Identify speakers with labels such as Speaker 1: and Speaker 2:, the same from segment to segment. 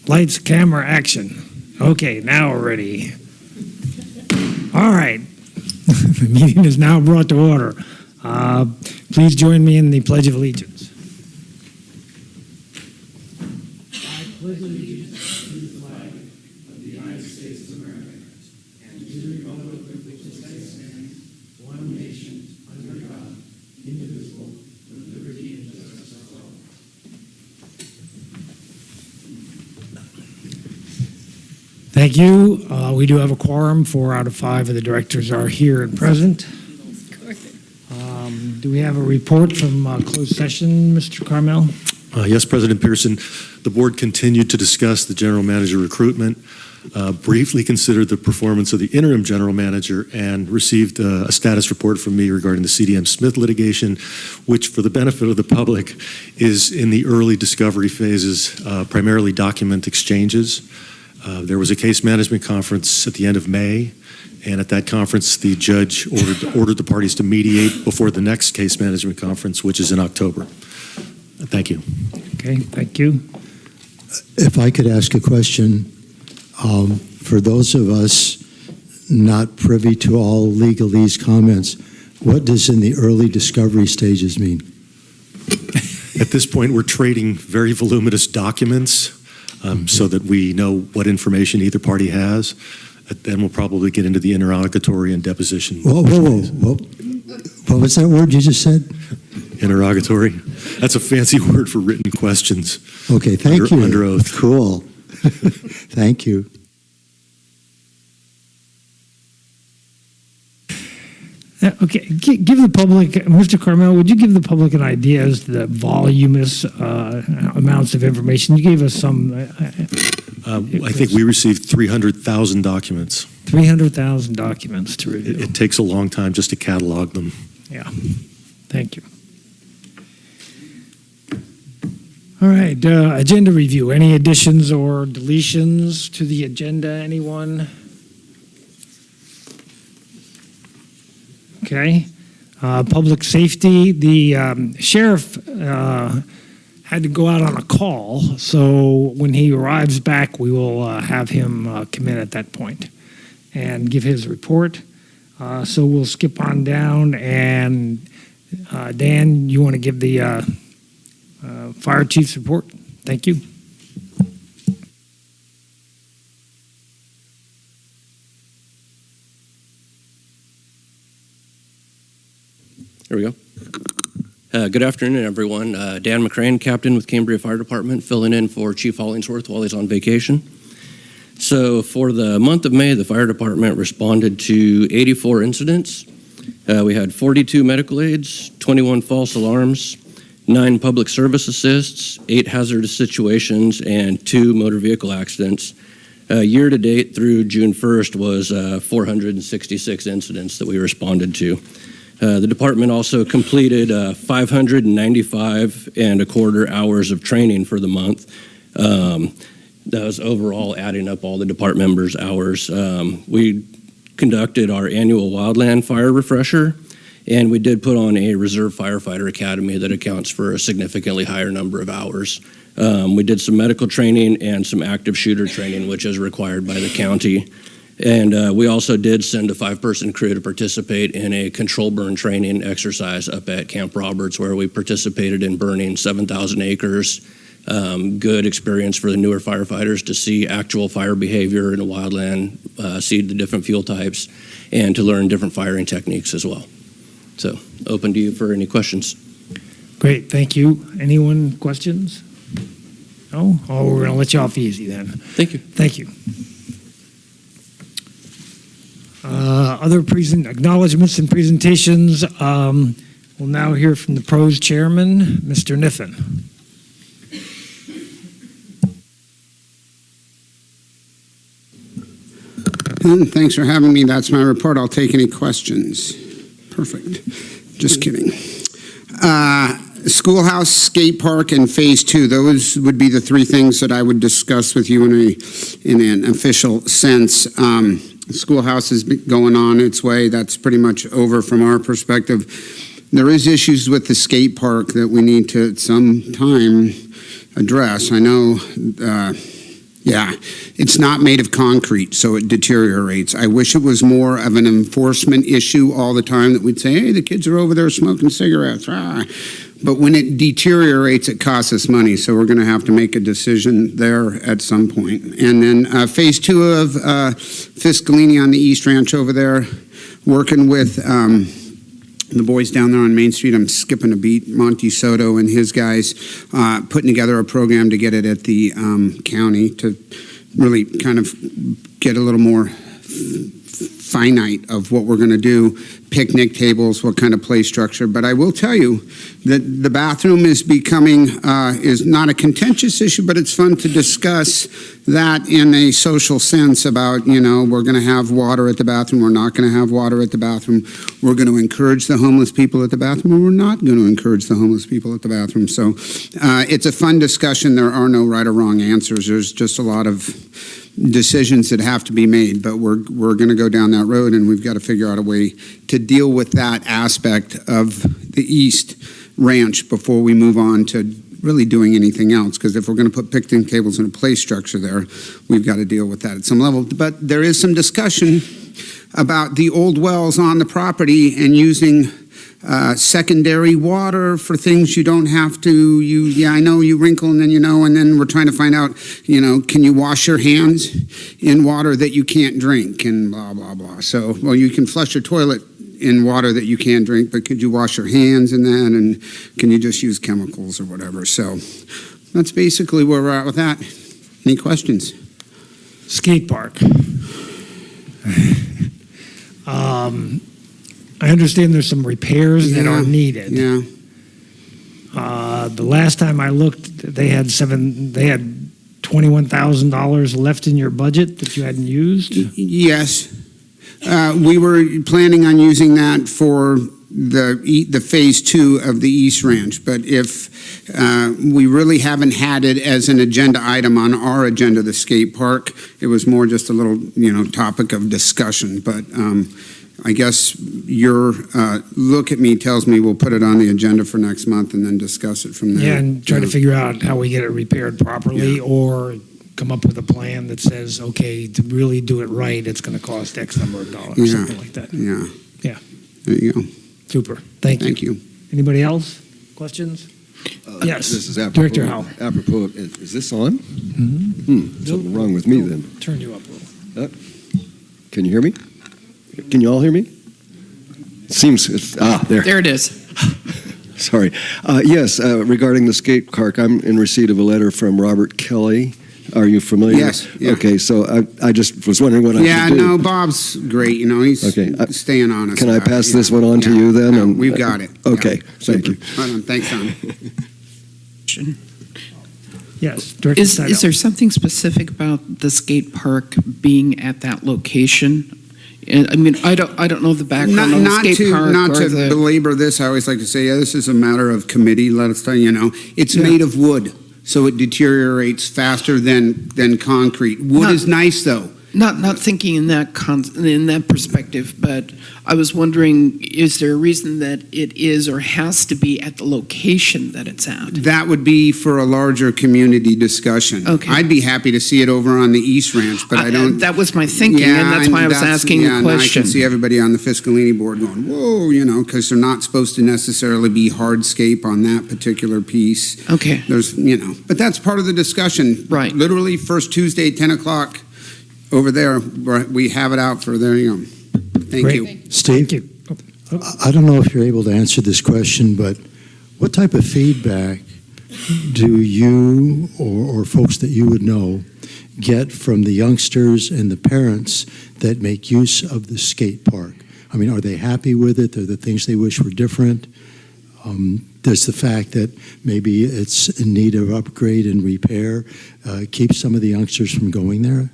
Speaker 1: Lights, camera, action. Okay, now we're ready. All right. The meeting is now brought to order. Please join me in the Pledge of Allegiance. I pledge allegiance to the flag of the United States of America and to the republic for which it stands, one nation, under God, indivisible, with liberty and justice for all. Thank you. We do have a quorum. 4 out of 5 of the directors are here and present. Do we have a report from closed session, Mr. Carmel?
Speaker 2: Yes, President Pearson. The board continued to discuss the general manager recruitment, briefly considered the performance of the interim general manager, and received a status report from me regarding the CDM Smith litigation, which, for the benefit of the public, is in the early discovery phases, primarily document exchanges. There was a case management conference at the end of May, and at that conference, the judge ordered the parties to mediate before the next case management conference, which is in October. Thank you.
Speaker 1: Okay, thank you.
Speaker 3: If I could ask a question, for those of us not privy to all legalese comments, what does in the early discovery stages mean?
Speaker 2: At this point, we're trading very voluminous documents so that we know what information either party has. Then we'll probably get into the interrogatory and deposition.
Speaker 3: Whoa. What was that word you just said?
Speaker 2: Interrogatory. That's a fancy word for written questions.
Speaker 3: Okay, thank you.
Speaker 2: Under oath.
Speaker 3: Cool. Thank you.
Speaker 1: Okay, give the public, Mr. Carmel, would you give the public an idea as to the voluminous amounts of information? You gave us some.
Speaker 2: I think we received 300,000 documents.
Speaker 1: 300,000 documents to review.
Speaker 2: It takes a long time just to catalog them.
Speaker 1: Yeah, thank you. All right, agenda review. Any additions or deletions to the agenda, anyone? Okay. Public safety, the sheriff had to go out on a call, so when he arrives back, we will have him come in at that point and give his report. So we'll skip on down, and Dan, you want to give the fire chief's report? Thank you.
Speaker 4: Here we go. Good afternoon, everyone. Dan McCrane, captain with Cambria Fire Department, filling in for Chief Hollingsworth while he's on vacation. So for the month of May, the fire department responded to 84 incidents. We had 42 medical aids, 21 false alarms, 9 public service assists, 8 hazardous situations, and 2 motor vehicle accidents. Year to date through June 1st was 466 incidents that we responded to. The department also completed 595 and a quarter hours of training for the month. That was overall adding up all the department members' hours. We conducted our annual wildland fire refresher, and we did put on a reserve firefighter academy that accounts for a significantly higher number of hours. We did some medical training and some active shooter training, which is required by the county. And we also did send a 5-person crew to participate in a control burn training exercise up at Camp Roberts, where we participated in burning 7,000 acres. Good experience for the newer firefighters to see actual fire behavior in a wildland, see the different fuel types, and to learn different firing techniques as well. So, open to you for any questions.
Speaker 1: Great, thank you. Anyone questions? No? Oh, we're going to let you off easy then.
Speaker 4: Thank you.
Speaker 1: Thank you. Other acknowledgments and presentations. We'll now hear from the pros chairman, Mr. Niffen.
Speaker 5: Thanks for having me. That's my report. I'll take any questions. Perfect. Just kidding. Schoolhouse, skate park, and phase 2. Those would be the 3 things that I would discuss with you in an official sense. Schoolhouse is going on its way. That's pretty much over from our perspective. There is issues with the skate park that we need to at some time address. I know Yeah, it's not made of concrete, so it deteriorates. I wish it was more of an enforcement issue all the time, that we'd say, hey, the kids are over there smoking cigarettes. But when it deteriorates, it costs us money, so we're going to have to make a decision there at some point. And then phase 2 of Fiscalini on the East Ranch over there, working with the boys down there on Main Street. I'm skipping a beat. Monty Soto and his guys putting together a program to get it at the county to really kind of get a little more finite of what we're going to do, picnic tables, what kind of play structure. But I will tell you that the bathroom is becoming, is not a contentious issue, but it's fun to discuss that in a social sense about, you know, we're going to have water at the bathroom, we're not going to have water at the bathroom, we're going to encourage the homeless people at the bathroom, or we're not going to encourage the homeless people at the bathroom. So it's a fun discussion. There are no right or wrong answers. There's just a lot of decisions that have to be made, but we're going to go down that road, and we've got to figure out a way to deal with that aspect of the East Ranch before we move on to really doing anything else, because if we're going to put picnic tables in a play structure there, we've got to deal with that at some level. But there is some discussion about the old wells on the property and using secondary water for things you don't have to. Yeah, I know you wrinkle and then you know, and then we're trying to find out, you know, can you wash your hands in water that you can't drink, and blah, blah, blah. So, well, you can flush your toilet in water that you can't drink, but could you wash your hands in that, and can you just use chemicals or whatever? So that's basically where we're at with that. Any questions?
Speaker 1: Skate park. I understand there's some repairs that are needed.
Speaker 5: Yeah.
Speaker 1: The last time I looked, they had $21,000 left in your budget that you hadn't used.
Speaker 5: Yes. We were planning on using that for the phase 2 of the East Ranch, but if we really haven't had it as an agenda item on our agenda, the skate park, it was more just a little, you know, topic of discussion. But I guess your look at me tells me we'll put it on the agenda for next month and then discuss it from there.
Speaker 1: Yeah, and try to figure out how we get it repaired properly, or come up with a plan that says, okay, to really do it right, it's going to cost X number of dollars, something like that.
Speaker 5: Yeah.
Speaker 1: Yeah.
Speaker 5: There you go.
Speaker 1: Super. Thank you.
Speaker 5: Thank you.
Speaker 1: Anybody else? Questions? Yes.
Speaker 6: This is apropos.
Speaker 1: Director Howell.
Speaker 6: Apropos, is this on?
Speaker 1: Mm-hmm.
Speaker 6: Something wrong with me then.
Speaker 1: Turn you up a little.
Speaker 6: Can you hear me? Can you all hear me? It seems, there.
Speaker 7: There it is.
Speaker 6: Sorry. Yes, regarding the skate park, I'm in receipt of a letter from Robert Kelly. Are you familiar?
Speaker 5: Yes. Yeah.
Speaker 6: Okay, so I just was wondering what I should do.
Speaker 5: Yeah, no, Bob's great. You know, he's staying on us.
Speaker 6: Can I
Speaker 5: about it,
Speaker 6: pass
Speaker 5: you
Speaker 6: this
Speaker 5: know.
Speaker 6: one on to you then?
Speaker 5: No,
Speaker 6: And-
Speaker 5: we've got it.
Speaker 6: Okay,
Speaker 5: Yeah.
Speaker 6: thank you.
Speaker 5: Right on. Thanks, Tom.
Speaker 1: Yes. Director
Speaker 7: Is
Speaker 1: Seidel.
Speaker 7: there something specific about the skate park being at that location? And, I mean, I don't know the background on the skate park.
Speaker 5: Not
Speaker 7: or
Speaker 5: to
Speaker 7: the,
Speaker 5: belabor this, I always like to say, yeah, this is a matter of committee. Let us tell you, know, it's made of wood, so it deteriorates faster than concrete. Wood is nice, though.
Speaker 7: Not thinking in that perspective, but I was wondering, is there a reason that it is or has to be at the location that it's at?
Speaker 5: That would be for a larger community discussion.
Speaker 7: Okay.
Speaker 5: I'd be happy to see it over on the East Ranch, but I don't.
Speaker 7: That was my thinking, and that's why I was asking the question.
Speaker 5: I can see everybody on the Fiscalini board going, whoa, you know, because they're not supposed to necessarily be hardscape on that particular piece.
Speaker 7: Okay.
Speaker 5: There's, you know, but that's part of the discussion.
Speaker 7: Right.
Speaker 5: Literally, first Tuesday, 10 o'clock, over there, we have it out for there you go. Thank
Speaker 1: Great.
Speaker 5: you.
Speaker 3: Steve,
Speaker 1: Thank you.
Speaker 3: I don't know if you're able to answer this question, but what type of feedback do you or folks that you would know get from the youngsters and the parents that make use of the skate park? I mean, are they happy with it? Are there things they wish were different? Does the fact that maybe it's in need of upgrade and repair keep some of the youngsters from going there?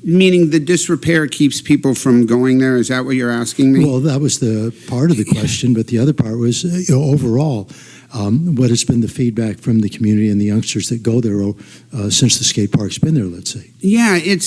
Speaker 5: Meaning the disrepair keeps people from going there? Is that what you're asking me?
Speaker 3: Well, that was the part of the question, but the other part was, overall, what has been the feedback from the community and the youngsters that go there since the skate park's been there, let's say?
Speaker 5: Yeah, I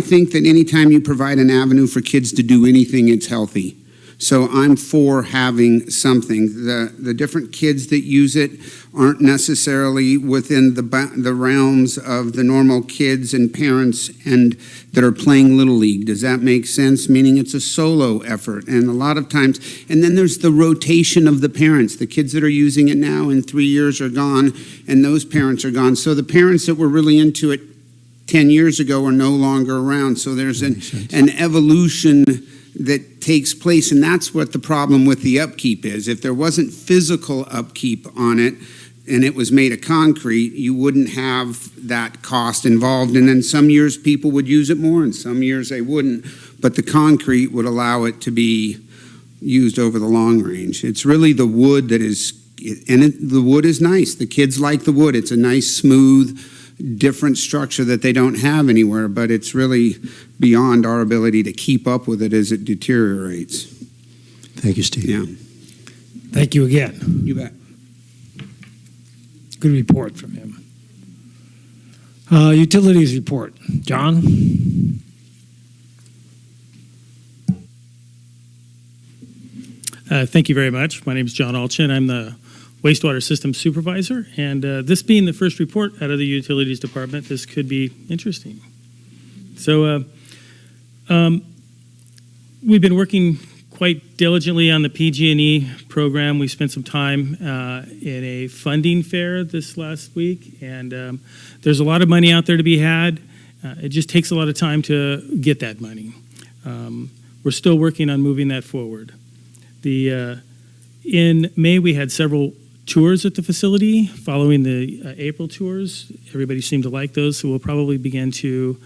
Speaker 5: think that anytime you provide an avenue for kids to do anything, it's healthy. So I'm for having something. The different kids that use it aren't necessarily within the realms of the normal kids and parents and that are playing Little League. Does that make sense? Meaning it's a solo effort. And a lot of times, and then there's the rotation of the parents. The kids that are using it now in 3 years are gone, and those parents are gone. So the parents that were really into it 10 years ago are no longer around. So there's an evolution that takes place, and that's what the problem with the upkeep is. If there wasn't physical upkeep on it and it was made of concrete, you wouldn't have that cost involved. And then some years people would use it more and some years they wouldn't. But the concrete would allow it to be used over the long range. It's really the wood that is, the wood is nice. The kids like the wood. It's a nice, smooth, different structure that they don't have anywhere, but it's really beyond our ability to keep up with it as it deteriorates.
Speaker 3: Thank you, Steve.
Speaker 5: Yeah.
Speaker 1: Thank you again.
Speaker 5: You bet.
Speaker 1: Good report from him. Utilities report. John?
Speaker 8: Thank you very much. My name is John Alchin. I'm the wastewater system supervisor, and this being the first report out of the utilities department, this could be interesting. So we've been working quite diligently on the PG&E program. We spent some time in a funding fair this last week, and there's a lot of money out there to be had. It just takes a lot of time to get that money. We're still working on moving that forward. In May, we had several tours at the facility following the April tours. Everybody seemed to like those, so we'll probably begin to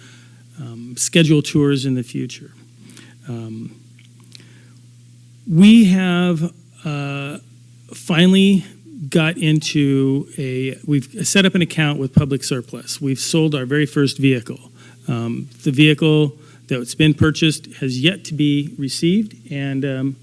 Speaker 8: schedule tours in the future. We have finally got into we've set up an account with Public Surplus. We've sold our very first vehicle. The vehicle that's been purchased has yet to be received, and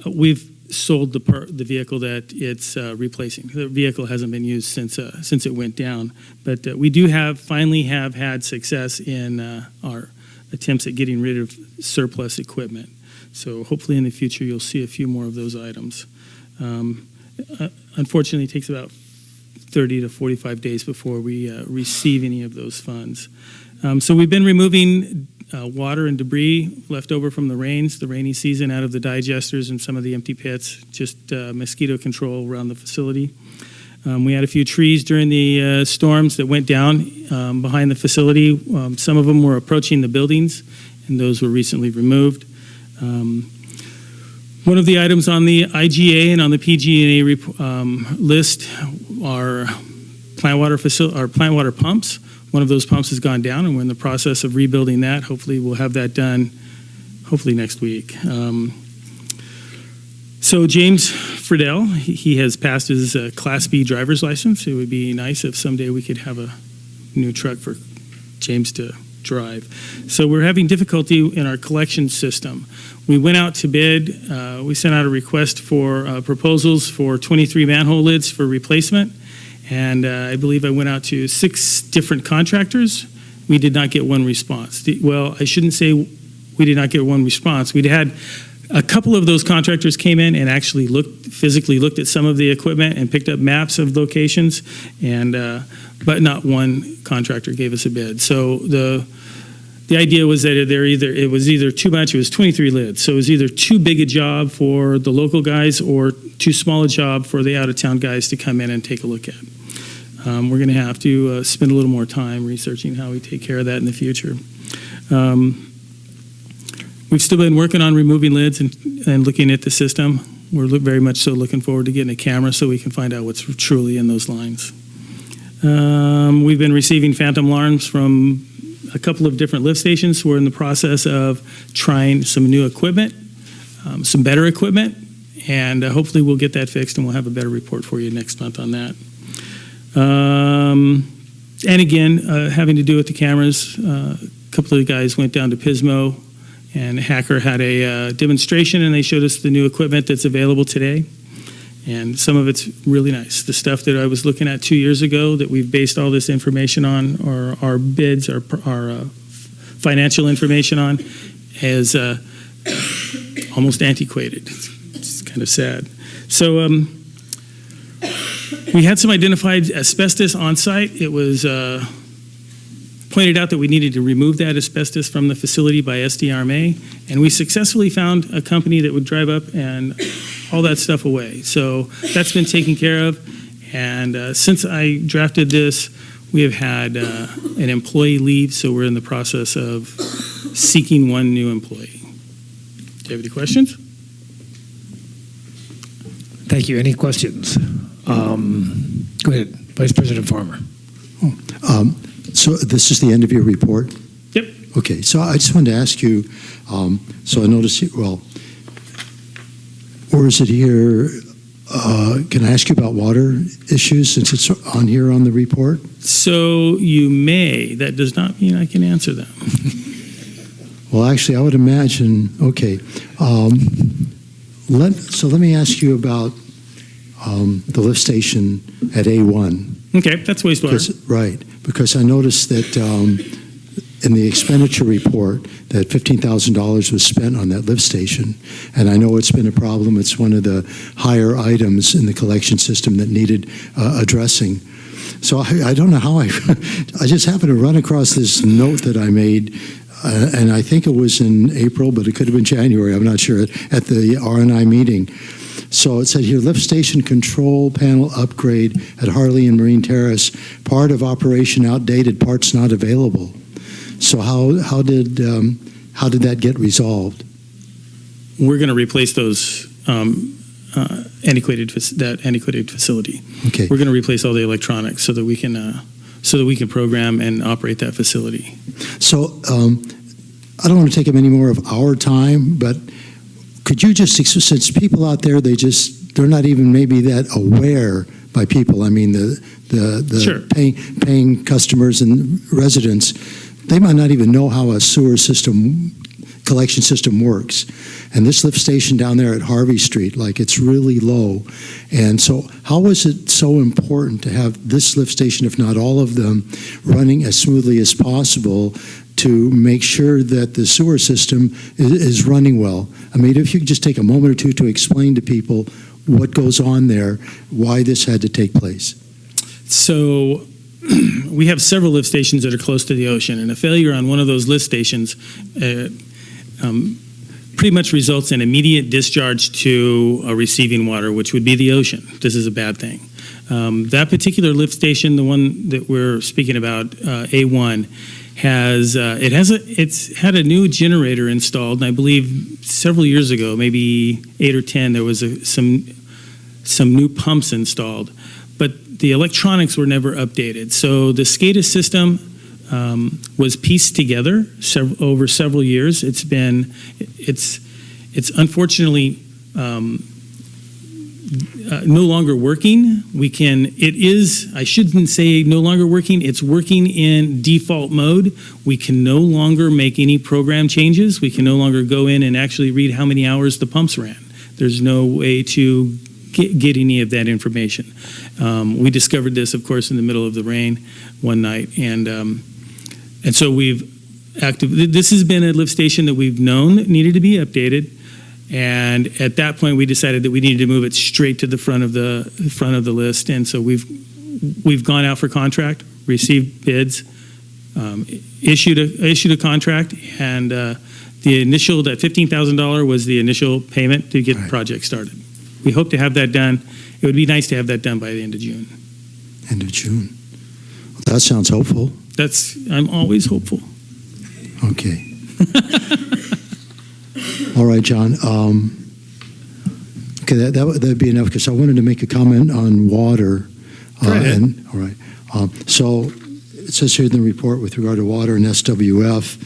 Speaker 8: we've sold the vehicle that it's replacing. The vehicle hasn't been used since it went down, but we do finally have had success in our attempts at getting rid of surplus equipment. So hopefully in the future you'll see a few more of those items. Unfortunately, it takes about 30 to 45 days before we receive any of those funds. So we've been removing water and debris left over from the rainy season, out of the digesters and some of the empty pits, just mosquito control around the facility. We had a few trees during the storms that went down behind the facility. Some of them were approaching the buildings, and those were recently removed. One of the items on the IGA and on the PG&E list are plant water pumps. One of those pumps has gone down, and we're in the process of rebuilding that. Hopefully we'll have that done hopefully next week. So James Friedel, he has passed his Class B driver's license. It would be nice if someday we could have a new truck for James to drive. So we're having difficulty in our collection system. We went out to bid. We sent out a request for proposals for 23 manhole lids for replacement. And I believe I went out to 6 different contractors. We did not get one response. Well, I shouldn't say we did not get one response. We'd had a couple of those contractors came in and actually physically looked at some of the equipment and picked up maps of locations, and but not one contractor gave us a bid. So the idea was that it was either too much. It was 23 lids, so it was either too big a job for the local guys or too small a job for the out-of-town guys to come in and take a look at. We're going to have to spend a little more time researching how we take care of that in the future. We've still been working on removing lids and looking at the system. We're very much so looking forward to getting a camera so we can find out what's truly in those lines. We've been receiving phantom alarms from a couple of different lift stations. We're in the process of trying some new equipment, some better equipment, and hopefully we'll get that fixed and we'll have a better report for you next month on that. And again, having to do with the cameras, a couple of the guys went down to Pismo, and Hacker had a demonstration, and they showed us the new equipment that's available today. And some of it's really nice. The stuff that I was looking at 2 years ago that we've based all this information on, or our bids, our financial information on, has almost antiquated. It's kind of sad. So we had some identified asbestos on site. It was pointed out that we needed to remove that asbestos from the facility by SDRMA, and we successfully found a company that would drive up and all that stuff away. So that's been taken care of, and since I drafted this, we have had an employee leave, so we're in the process of seeking one new employee. Do you have any questions?
Speaker 1: Thank you. Any questions? Go ahead, Vice President Farmer.
Speaker 3: So this is the end of your report?
Speaker 8: Yep.
Speaker 3: Okay, so I just wanted to ask you, so I noticed, or is it here, can I ask you about water issues since it's on here on the report?
Speaker 8: So you may. That does not mean I can answer them.
Speaker 3: Well, actually, I would imagine, okay. Let me ask you about the lift station at A1.
Speaker 8: Okay, that's wastewater.
Speaker 3: Right, because I noticed that in the expenditure report that $15,000 was spent on that lift station, and I know it's been a problem. It's one of the higher items in the collection system that needed addressing. So I don't know how I just happened to run across this note that I made, and I think it was in April, but it could have been January, I'm not sure, at the R&I meeting. So it said here, lift station control panel upgrade at Harley and Marine Terrace, part of operation outdated, parts not available. So how did that get resolved?
Speaker 8: We're going to replace those antiquated facility.
Speaker 3: Okay.
Speaker 8: We're going to replace all the electronics so that we can program and operate that facility.
Speaker 3: So I don't want to take up any more of our time, but could you just, since people out there, they're not even maybe that aware by people. I mean, the
Speaker 8: Sure.
Speaker 3: paying customers and residents, they might not even know how a sewer system, collection system works. And this lift station down there at Harvey Street, like it's really low. And so how was it so important to have this lift station, if not all of them, running as smoothly as possible to make sure that the sewer system is running well? I mean, if you could just take a moment or two to explain to people what goes on there, why this had to take place.
Speaker 8: So we have several lift stations that are close to the ocean, and a failure on one of those lift stations pretty much results in immediate discharge to a receiving water, which would be the ocean. This is a bad thing. That particular lift station, the one that we're speaking about, A1, it's had a new generator installed, and I believe several years ago, maybe 8 or 10, there was some new pumps installed, but the electronics were never updated. So the SCADA system was pieced together over several years. It's unfortunately no longer working. I shouldn't say no longer working, it's working in default mode. We can no longer make any program changes. We can no longer go in and actually read how many hours the pumps ran. There's no way to get any of that information. We discovered this, of course, in the middle of the rain one night, and so this has been a lift station that we've known needed to be updated. And at that point, we decided that we needed to move it straight to the front of the list. And so we've gone out for contract, received bids, issued a contract, and the initial, that $15,000 was the initial payment to get the project started. We hope to have that done. It would be nice to have that done by the end of June.
Speaker 3: End of June. Well, that sounds hopeful.
Speaker 8: I'm always hopeful.
Speaker 3: Okay. All right, John. Okay, that'd be enough because I wanted to make a comment on water.
Speaker 8: Go ahead.
Speaker 3: All right. So it says here in the report with regard to water and SWF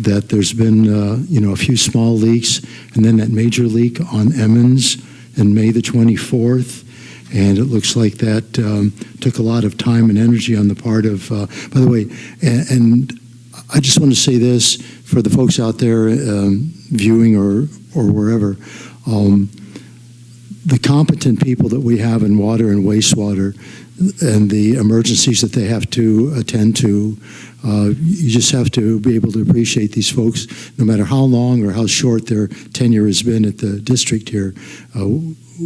Speaker 3: that there's been a few small leaks, and then that major leak on Emmons in May the 24th. And it looks like that took a lot of time and energy on the part of, by the way, and I just want to say this for the folks out there viewing or wherever. the competent people that we have in water and wastewater and the emergencies that they have to attend to, you just have to be able to appreciate these folks, no matter how long or how short their tenure has been at the district here.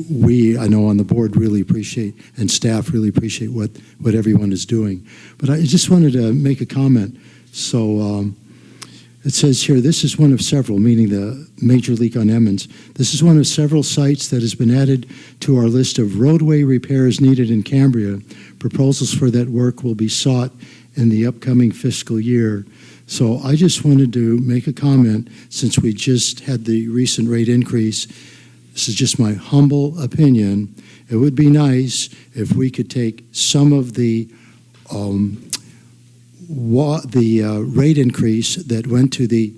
Speaker 3: We, I know on the board, really appreciate, and staff really appreciate what everyone is doing. But I just wanted to make a comment. So it says here, this is one of several, meaning the major leak on Emmons. This is one of several sites that has been added to our list of roadway repairs needed in Cambria. Proposals for that work will be sought in the upcoming fiscal year. So I just wanted to make a comment, since we just had the recent rate increase. This is just my humble opinion. It would be nice if we could take some of the rate increase that went to the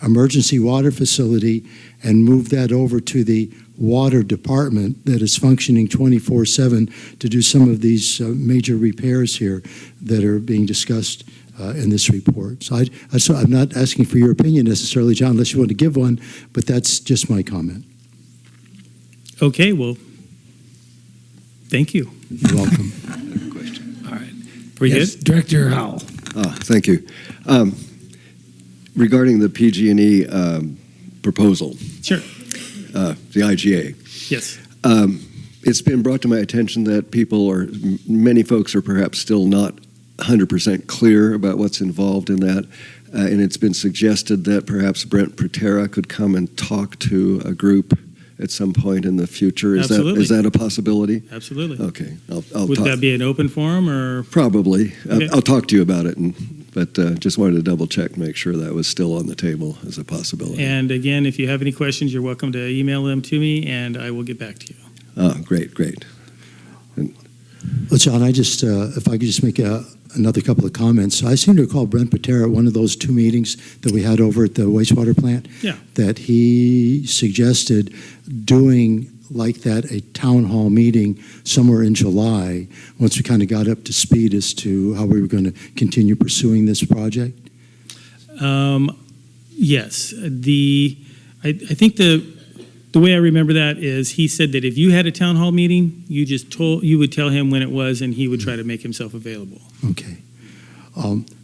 Speaker 3: emergency water facility and move that over to the water department that is functioning 24/7 to do some of these major repairs here that are being discussed in this report. So I'm not asking for your opinion necessarily, John, unless you want to give one, but that's just my comment.
Speaker 8: Okay, well, thank you.
Speaker 3: You're welcome.
Speaker 1: All right.
Speaker 8: We
Speaker 1: Yes,
Speaker 8: good?
Speaker 1: Director Howell.
Speaker 6: Thank you. Regarding the PG&E proposal,
Speaker 8: Sure.
Speaker 6: the IGA,
Speaker 8: Yes.
Speaker 6: it's been brought to my attention that many folks are perhaps still not 100% clear about what's involved in that. And it's been suggested that perhaps Brent Protera could come and talk to a group at some point in the future.
Speaker 8: Absolutely.
Speaker 6: Is that a possibility?
Speaker 8: Absolutely.
Speaker 6: Okay. I'll
Speaker 8: Would
Speaker 6: talk.
Speaker 8: that be an open forum or?
Speaker 6: Probably.
Speaker 8: Okay.
Speaker 6: I'll talk to you about it, but just wanted to double check, make sure that was still on the table as a possibility.
Speaker 8: And again, if you have any questions, you're welcome to email them to me and I will get back to you.
Speaker 6: Oh, great.
Speaker 3: Well, John, I just, if I could just make another couple of comments. I seem to recall Brent Patera at one of those two meetings that we had over at the wastewater plant.
Speaker 8: Yeah.
Speaker 3: That he suggested doing like that, a town hall meeting somewhere in July, once we kind of got up to speed as to how we were going to continue pursuing this project.
Speaker 8: Yes. I think the way I remember that is he said that if you had a town hall meeting, you would tell him when it was and he would try to make himself available.
Speaker 3: Okay.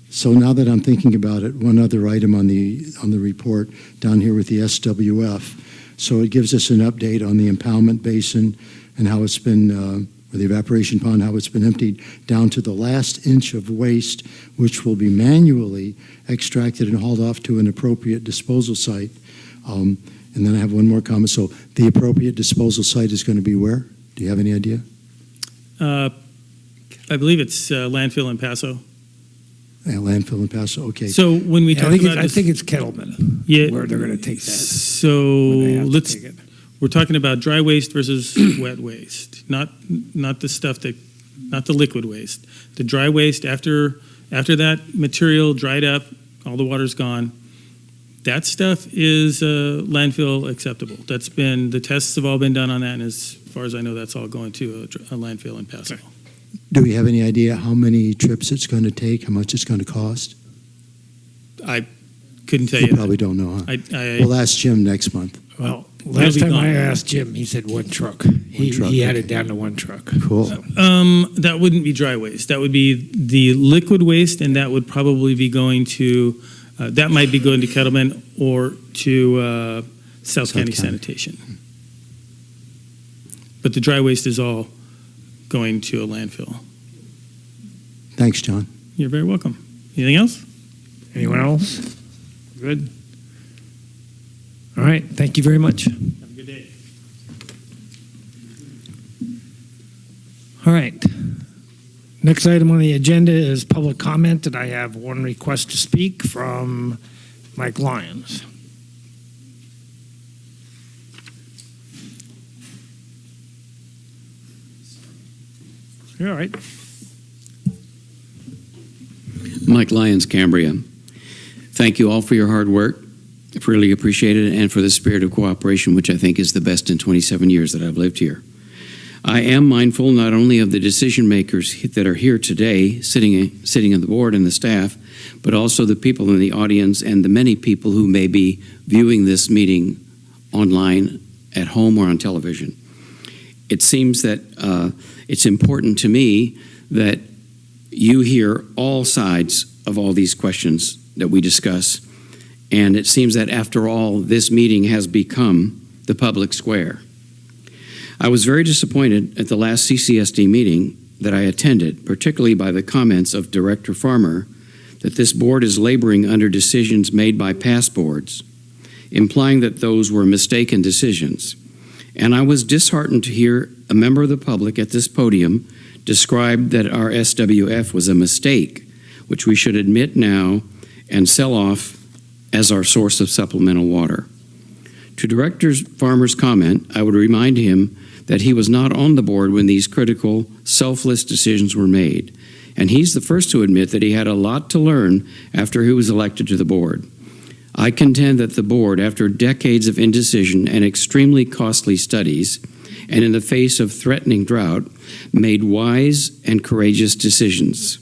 Speaker 3: So now that I'm thinking about it, one other item on the report down here with the SWF. So it gives us an update on the impoundment basin and how it's been, or the evaporation pond, how it's been emptied down to the last inch of waste, which will be manually extracted and hauled off to an appropriate disposal site. And then I have one more comment. So the appropriate disposal site is going to be where? Do you have any idea?
Speaker 8: I believe it's landfill in Paso.
Speaker 3: Landfill in Paso. Okay.
Speaker 8: So when we talk
Speaker 1: I think
Speaker 8: about
Speaker 1: it's Kettleman.
Speaker 8: Yeah.
Speaker 1: Where they're going to take that.
Speaker 8: So
Speaker 1: when they have to take it.
Speaker 8: we're talking about dry waste versus wet waste, not the stuff not the liquid waste. The dry waste after that material dried up, all the water's gone. That stuff is landfill acceptable. The tests have all been done on that, and as far as I know, that's all going to a landfill in Paso.
Speaker 1: Okay.
Speaker 3: Do we have any idea how many trips it's going to take, how much it's going to cost?
Speaker 8: I couldn't tell
Speaker 3: You
Speaker 8: you.
Speaker 3: probably don't know, huh?
Speaker 8: I
Speaker 3: We'll ask Jim next month.
Speaker 1: Well, last
Speaker 8: be
Speaker 1: time
Speaker 8: gone.
Speaker 1: I asked Jim, he said one truck. He had it down to one truck.
Speaker 3: Cool.
Speaker 8: that wouldn't be dry waste. That would be the liquid waste, and that would probably be going to. That might be going to Kettleman or to South County Sanitation. But the dry waste is all going to a landfill.
Speaker 3: Thanks, John.
Speaker 8: You're very welcome. Anything else?
Speaker 1: Anyone else? Good. All right. Thank you very much.
Speaker 8: Have a good day.
Speaker 1: All right. Next item on the agenda is public comment, and I have one request to speak from Mike Lyons. You're all right.
Speaker 9: Mike Lyons, Cambria. Thank you all for your hard work. I've really appreciated it, and for the spirit of cooperation, which I think is the best in 27 years that I've lived here. I am mindful not only of the decision makers that are here today, sitting on the board and the staff, but also the people in the audience and the many people who may be viewing this meeting online, at home, or on television. it seems that it's important to me that you hear all sides of all these questions that we discuss. And it seems that after all, this meeting has become the public square. I was very disappointed at the last CCSD meeting that I attended, particularly by the comments of Director Farmer, that this board is laboring under decisions made by past boards, implying that those were mistaken decisions. And I was disheartened to hear a member of the public at this podium describe that our SWF was a mistake, which we should admit now and sell off as our source of supplemental water. To Director Farmer's comment, I would remind him that he was not on the board when these critical, selfless decisions were made. And he's the first to admit that he had a lot to learn after he was elected to the board. I contend that the board, after decades of indecision and extremely costly studies, and in the face of threatening drought, made wise and courageous decisions.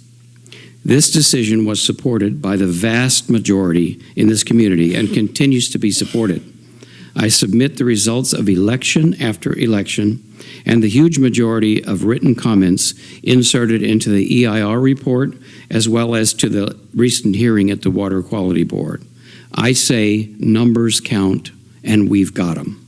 Speaker 9: This decision was supported by the vast majority in this community and continues to be supported. I submit the results of election after election and the huge majority of written comments inserted into the EIR report, as well as to the recent hearing at the Water Quality Board. I say numbers count, and we've got them.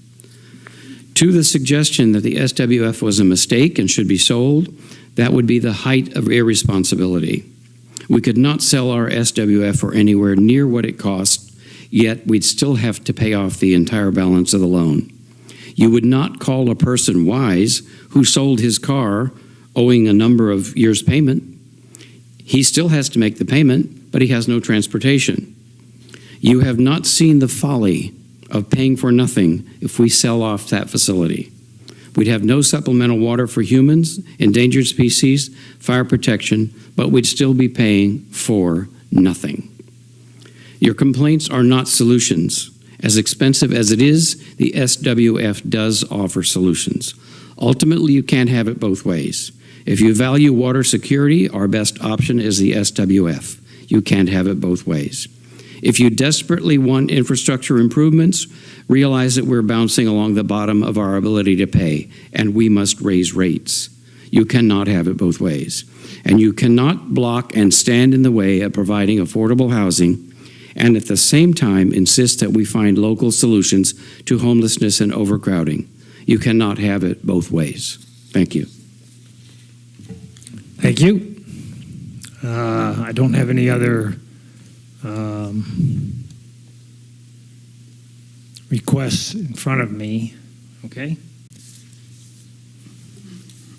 Speaker 9: To the suggestion that the SWF was a mistake and should be sold, that would be the height of irresponsibility. We could not sell our SWF for anywhere near what it cost, yet we'd still have to pay off the entire balance of the loan. You would not call a person wise who sold his car owing a number of years' payment. He still has to make the payment, but he has no transportation. You have not seen the folly of paying for nothing if we sell off that facility. We'd have no supplemental water for humans, endangered species, fire protection, but we'd still be paying for nothing. Your complaints are not solutions. As expensive as it is, the SWF does offer solutions. Ultimately, you can't have it both ways. If you value water security, our best option is the SWF. You can't have it both ways. If you desperately want infrastructure improvements, realize that we're bouncing along the bottom of our ability to pay, and we must raise rates. You cannot have it both ways. And you cannot block and stand in the way of providing affordable housing and at the same time insist that we find local solutions to homelessness and overcrowding. You cannot have it both ways. Thank you.
Speaker 1: Thank you. I don't have any other requests in front of me. Okay.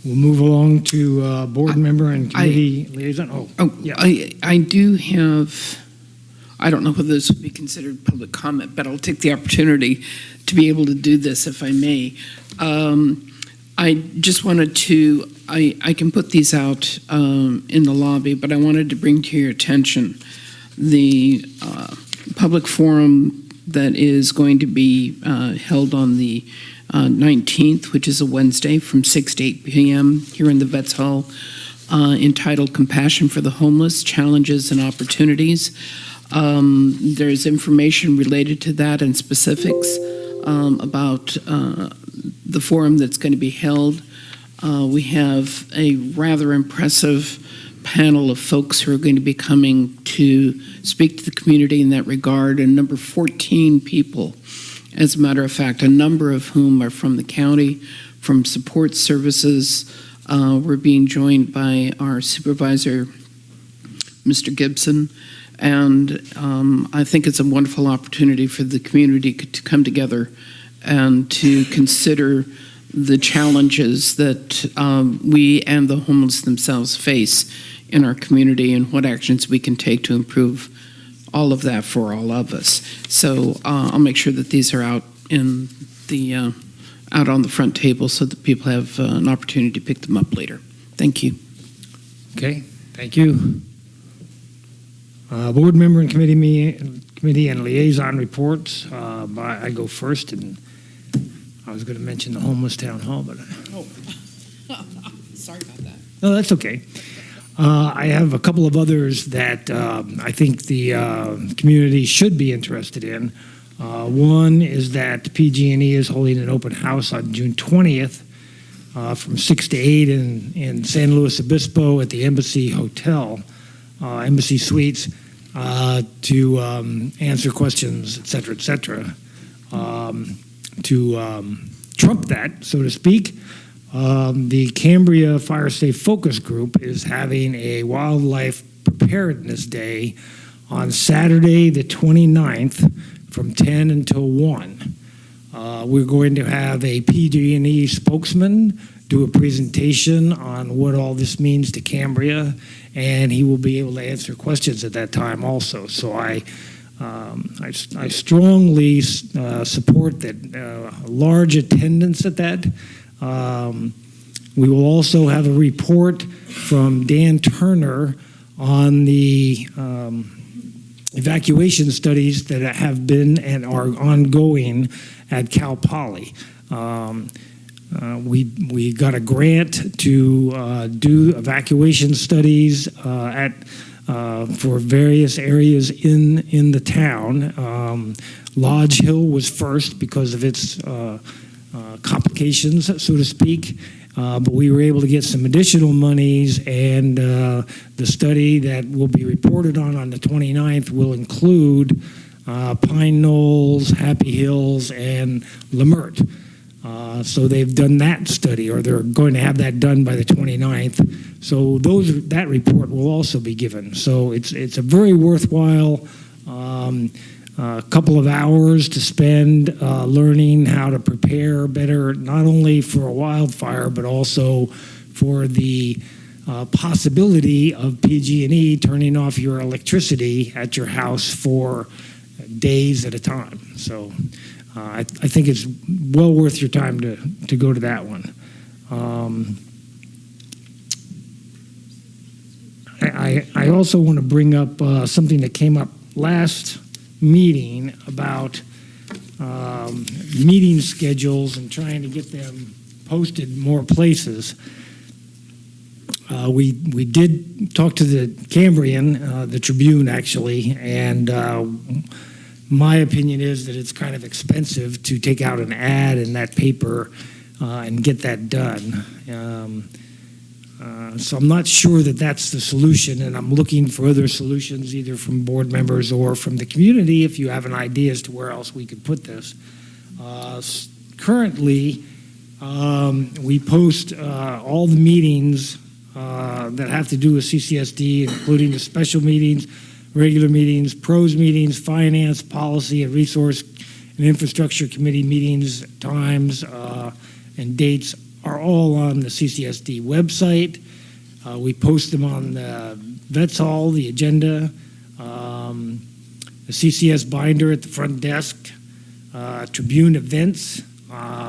Speaker 1: We'll move along to board member and committee liaison. Yeah.
Speaker 7: I do have, I don't know whether this would be considered public comment, but I'll take the opportunity to be able to do this if I may. I just wanted to, I can put these out in the lobby, but I wanted to bring to your attention the public forum that is going to be held on the 19th, which is a Wednesday from 6 to 8 p.m. here in the Vets Hall, entitled Compassion for the Homeless, Challenges and Opportunities. There's information related to that and specifics about the forum that's going to be held. We have a rather impressive panel of folks who are going to be coming to speak to the community in that regard, and number 14 people, as a matter of fact, a number of whom are from the county, from support services. We're being joined by our supervisor, Mr. Gibson, and I think it's a wonderful opportunity for the community to come together and to consider the challenges that we and the homeless themselves face in our community and what actions we can take to improve all of that for all of us. So I'll make sure that these are out in the out on the front table so that people have an opportunity to pick them up later. Thank you.
Speaker 1: Okay, thank you. Board member and committee and liaison reports. I go first, and I was going to mention the homeless town hall, but
Speaker 7: Sorry about that.
Speaker 1: no, that's okay. I have a couple of others that I think the community should be interested in. One is that PG&E is holding an open house on June 20th from 6 to 8 in San Luis Obispo at the Embassy Hotel, Embassy Suites, to answer questions, et cetera, to trump that, so to speak. The Cambria Fire Safe Focus Group is having a Wildlife Preparedness Day on Saturday, the 29th, from 10 until 1. We're going to have a PG&E spokesman do a presentation on what all this means to Cambria, and he will be able to answer questions at that time also. So I strongly support that large attendance at that. We will also have a report from Dan Turner on the evacuation studies that have been and are ongoing at Cal Poly. We got a grant to do evacuation studies for various areas in the town. Lodge Hill was first because of its complications, so to speak. But we were able to get some additional monies, and the study that will be reported on the 29th will include Pine Knolls, Happy Hills, and Lemert. So they've done that study, or they're going to have that done by the 29th. So that report will also be given. So it's a very worthwhile couple of hours to spend learning how to prepare better, not only for a wildfire, but also for the possibility of PG&E turning off your electricity at your house for days at a time. So I think it's well worth your time to go to that one. I also want to bring up something that came up last meeting about meeting schedules and trying to get them posted more places. We did talk to the Cambrian, the Tribune actually, and my opinion is that it's kind of expensive to take out an ad in that paper and get that done. So I'm not sure that that's the solution, and I'm looking for other solutions either from board members or from the community if you have an idea as to where else we could put this. Currently, we post all the meetings that have to do with CCSD, including the special meetings, regular meetings, pros meetings, finance, policy, and resource and infrastructure committee meetings, times, and dates are all on the CCSD website. We post them on the Vets Hall, the agenda, the CCS binder at the front desk, Tribune Events,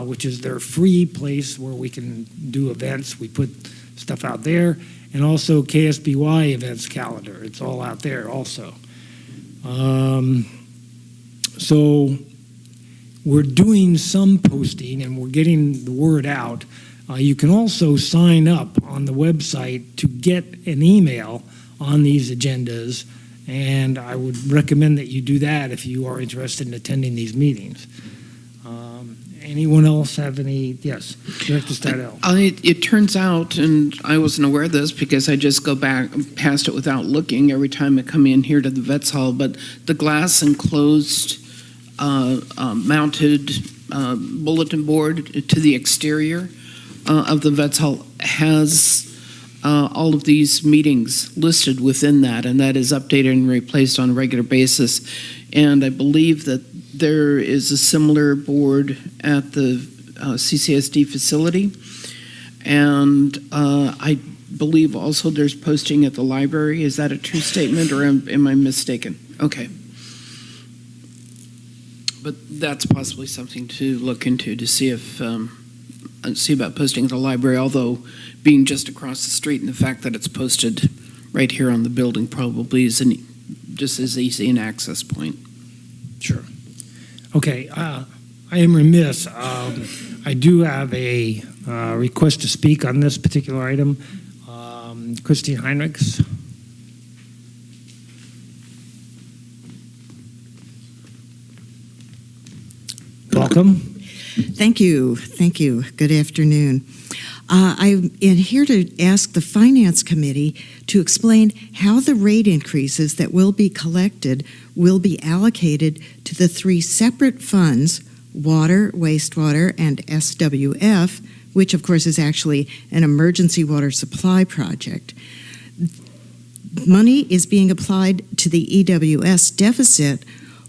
Speaker 1: which is their free place where we can do events. We put stuff out there, and also KSBY events calendar. It's all out there also. So we're doing some posting and we're getting the word out. You can also sign up on the website to get an email on these agendas, and I would recommend that you do that if you are interested in attending these meetings. Anyone else have any? Yes, Director Stadel.
Speaker 7: It turns out, and I wasn't aware of this because I just go back past it without looking every time I come in here to the Vets Hall, but the glass enclosed mounted bulletin board to the exterior of the Vets Hall has all of these meetings listed within that, and that is updated and replaced on a regular basis. And I believe that there is a similar board at the CCSD facility, and I believe also there's posting at the library. Is that a true statement, or am I mistaken? Okay. But that's possibly something to look into to see if see about posting at the library, although being just across the street and the fact that it's posted right here on the building probably is just as easy an access point.
Speaker 1: Sure. Okay, I am remiss. I do have a request to speak on this particular item. Christine Heinrichs. Welcome.
Speaker 10: Thank you. Thank you. Good afternoon. I'm here to ask the Finance Committee to explain how the rate increases that will be collected will be allocated to the three separate funds, water, wastewater, and SWF, which of course is actually an emergency water supply project. Money is being applied to the EWS deficit,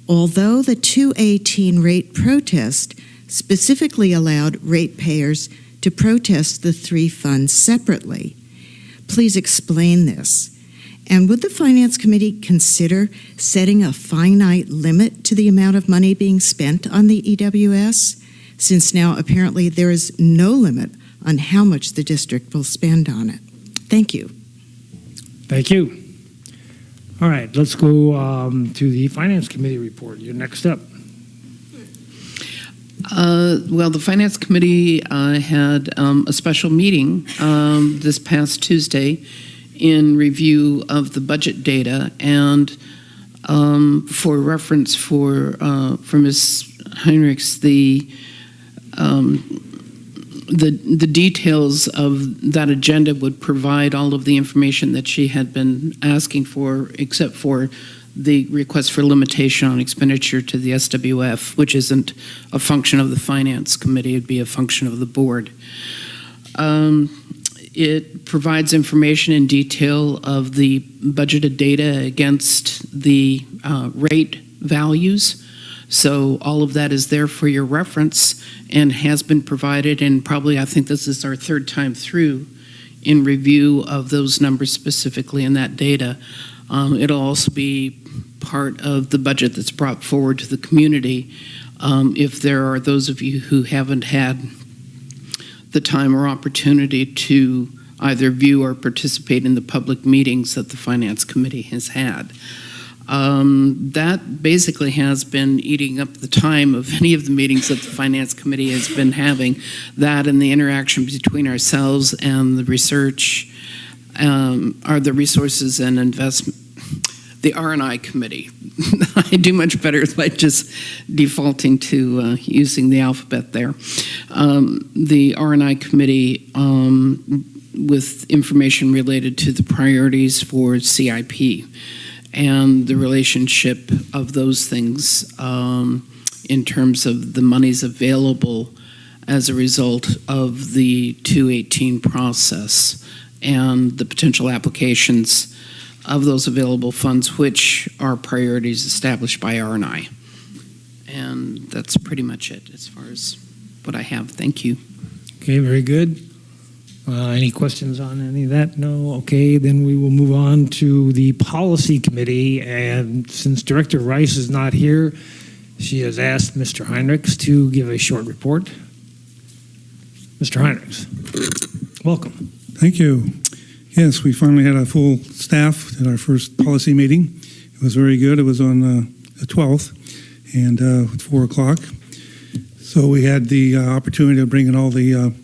Speaker 10: although the 2018 rate protest specifically allowed ratepayers to protest the three funds separately. Please explain this. And would the Finance Committee consider setting a finite limit to the amount of money being spent on the EWS, since now apparently there is no limit on how much the district will spend on it? Thank you.
Speaker 1: Thank you. All right, let's go to the Finance Committee report. You're next up.
Speaker 7: Well, the Finance Committee had a special meeting this past Tuesday in review of the budget data, and for reference for Ms. Heinrichs, the details of that agenda would provide all of the information that she had been asking for, except for the request for limitation on expenditure to the SWF, which isn't a function of the Finance Committee, it'd be a function of the board. It provides information in detail of the budgeted data against the rate values. So all of that is there for your reference and has been provided, and probably I think this is our third time through in review of those numbers specifically in that data. It'll also be part of the budget that's brought forward to the community. If there are those of you who haven't had the time or opportunity to either view or participate in the public meetings that the Finance Committee has had. That basically has been eating up the time of any of the meetings that the Finance Committee has been having. That and the interaction between ourselves and the research, are the resources and investment, the R&I Committee. I do much better by just defaulting to using the alphabet there. The R&I Committee with information related to the priorities for CIP and the relationship of those things in terms of the monies available as a result of the 2018 process and the potential applications of those available funds, which are priorities established by R&I. And that's pretty much it as far as what I have. Thank you.
Speaker 1: Okay, very good. Any questions on any of that? No? Okay, then we will move on to the Policy Committee. And since Director Rice is not here, she has asked Mr. Heinrichs to give a short report. Mr. Heinrichs, welcome.
Speaker 11: Thank you. Yes, we finally had a full staff at our first policy meeting. It was very good. It was on the 12th and at 4 o'clock. So we had the opportunity to bring in all the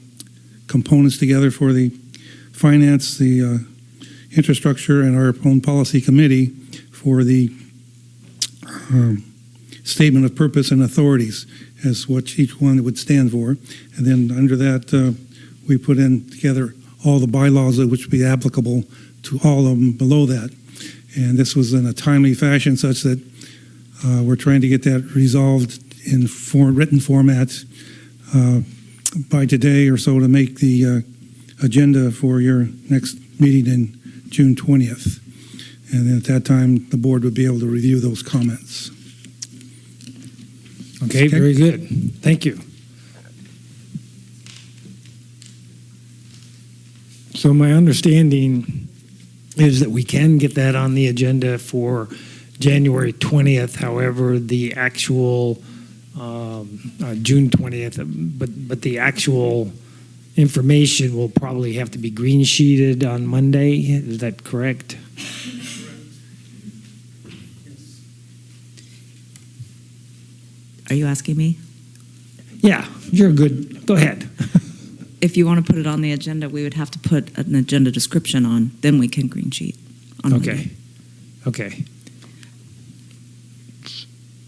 Speaker 11: components together for the finance, the infrastructure, and our own policy committee for the statement of purpose and authorities as what each one would stand for. And then under that, we put in together all the bylaws that which would be applicable to all of them below that. And this was in a timely fashion such that we're trying to get that resolved in written format by today or so to make the agenda for your next meeting in June 20th. And then at that time, the board would be able to review those comments.
Speaker 1: Okay, very good. Thank you. So my understanding is that we can get that on the agenda for January 20th. However, the actual June 20th, but the actual information will probably have to be green sheeted on Monday. Is that correct?
Speaker 12: Are you asking me?
Speaker 1: Yeah, you're good. Go ahead.
Speaker 12: If you want to put it on the agenda, we would have to put an agenda description on. Then we can green sheet on
Speaker 1: Okay.
Speaker 12: Monday.
Speaker 1: Okay.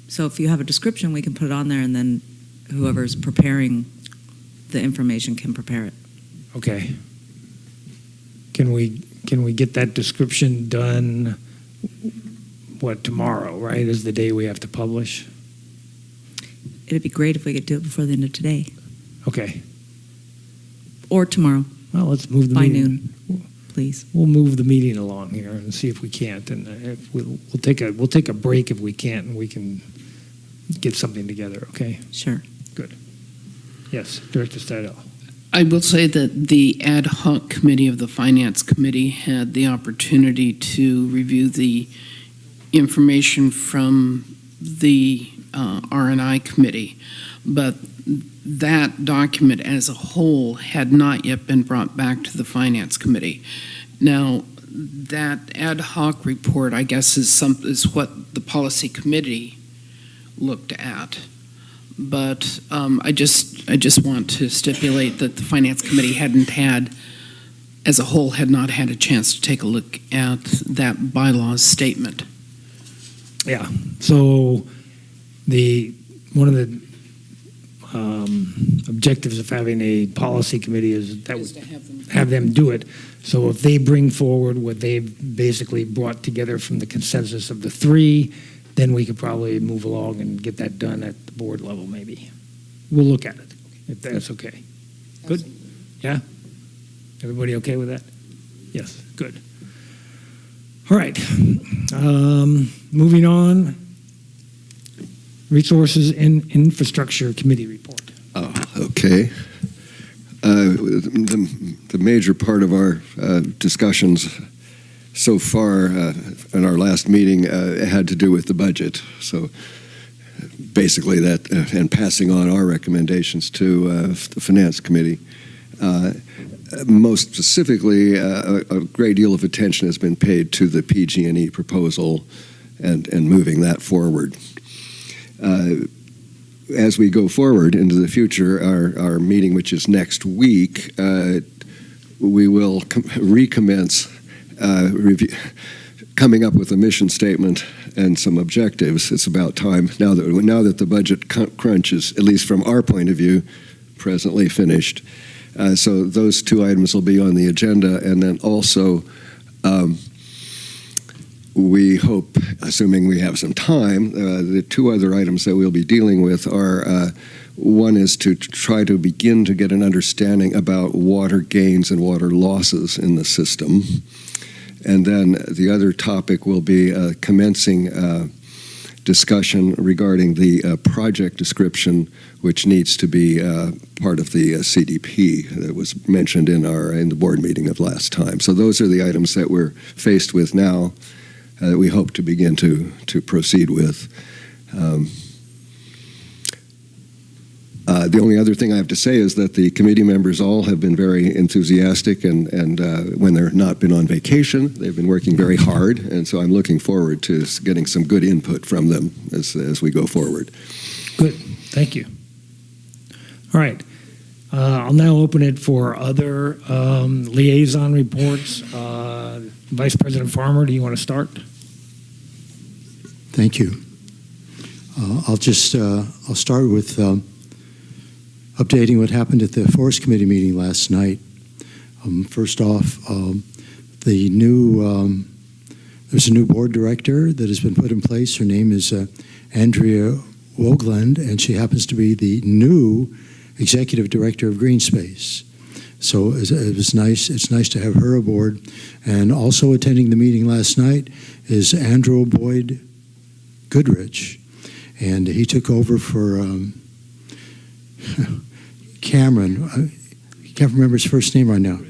Speaker 12: So if you have a description, we can put it on there, and then whoever's preparing the information can prepare it.
Speaker 1: Okay. Can we get that description done, what, tomorrow, right, is the day we have to publish?
Speaker 12: It'd be great if we could do it before the end of today
Speaker 1: Okay.
Speaker 12: or tomorrow
Speaker 1: Well, let's move the
Speaker 12: by
Speaker 1: meeting.
Speaker 12: noon, please.
Speaker 1: We'll move the meeting along here and see if we can't, and if we'll take a break if we can't, and we can get something together. Okay.
Speaker 12: Sure.
Speaker 1: Yes, Director Stidel.
Speaker 7: I will say that the ad hoc committee of the Finance Committee had the opportunity to review the information from the R&I committee, but that document as a whole had not yet been brought back to the Finance Committee. Now, that ad hoc report, I guess, is what the Policy Committee looked at. But I just want to stipulate that the Finance Committee as a whole, had not had a chance to take a look at that bylaws statement.
Speaker 1: Yeah. So one of the objectives of having a policy committee is that
Speaker 7: Is to have
Speaker 1: have them do it. So if they bring forward what they've basically brought together from the consensus of the three, then we could probably move along and get that done at the board level, maybe. We'll look at it, if that's okay. Good? Yeah? Everybody okay with that? Yes, good. All right. Moving on. Resources and Infrastructure Committee report.
Speaker 6: Oh, okay. The major part of our discussions so far in our last meeting had to do with the budget. So basically that, and passing on our recommendations to the Finance Committee. Most specifically, a great deal of attention has been paid to the PG&E proposal and moving that forward. As we go forward into the future, our meeting, which is next week, we will recommence coming up with a mission statement and some objectives. It's about time now that the budget crunch is, at least from our point of view, presently finished. So those two items will be on the agenda, and then also we hope, assuming we have some time, the two other items that we'll be dealing with are one is to try to begin to get an understanding about water gains and water losses in the system. And then the other topic will be commencing discussion regarding the project description, which needs to be part of the CDP that was mentioned in the board meeting of last time. So those are the items that we're faced with now that we hope to begin to proceed with. The only other thing I have to say is that the committee members all have been very enthusiastic, and when they're not been on vacation, they've been working very hard, and so I'm looking forward to getting some good input from them as we go forward.
Speaker 1: Good, thank you. All right, I'll now open it for other liaison reports. Vice President Farmer, do you want to start?
Speaker 3: Thank you. I'll start with updating what happened at the Forest Committee meeting last night. First off, there's a new board director that has been put in place. Her name is Andrea Wogland, and she happens to be the new executive director of Green Space. So it was nice. It's nice to have her aboard. And also attending the meeting last night is Andrew Boyd Goodrich, and he took over for Cameron. I can't remember his first name right now.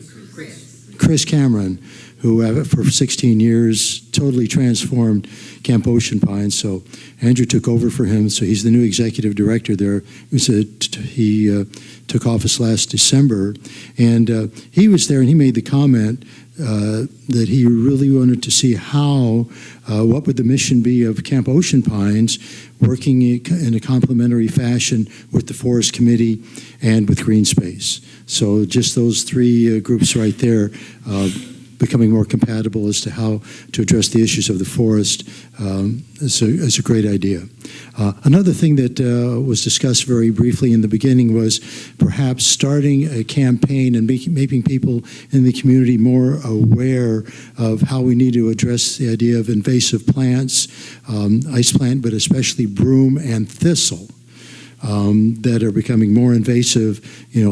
Speaker 3: Chris Cameron, who for 16 years totally transformed Camp Ocean Pines. So Andrew took over for him. So he's the new executive director there. He took office last December, and he was there, and he made the comment that he really wanted to see what would the mission be of Camp Ocean Pines, working in a complementary fashion with the Forest Committee and with Green Space. So just those three groups right there becoming more compatible as to how to address the issues of the forest is a great idea. Another thing that was discussed very briefly in the beginning was perhaps starting a campaign and making people in the community more aware of how we need to address the idea of invasive plants, ice plant, but especially broom and thistle. That are becoming more invasive,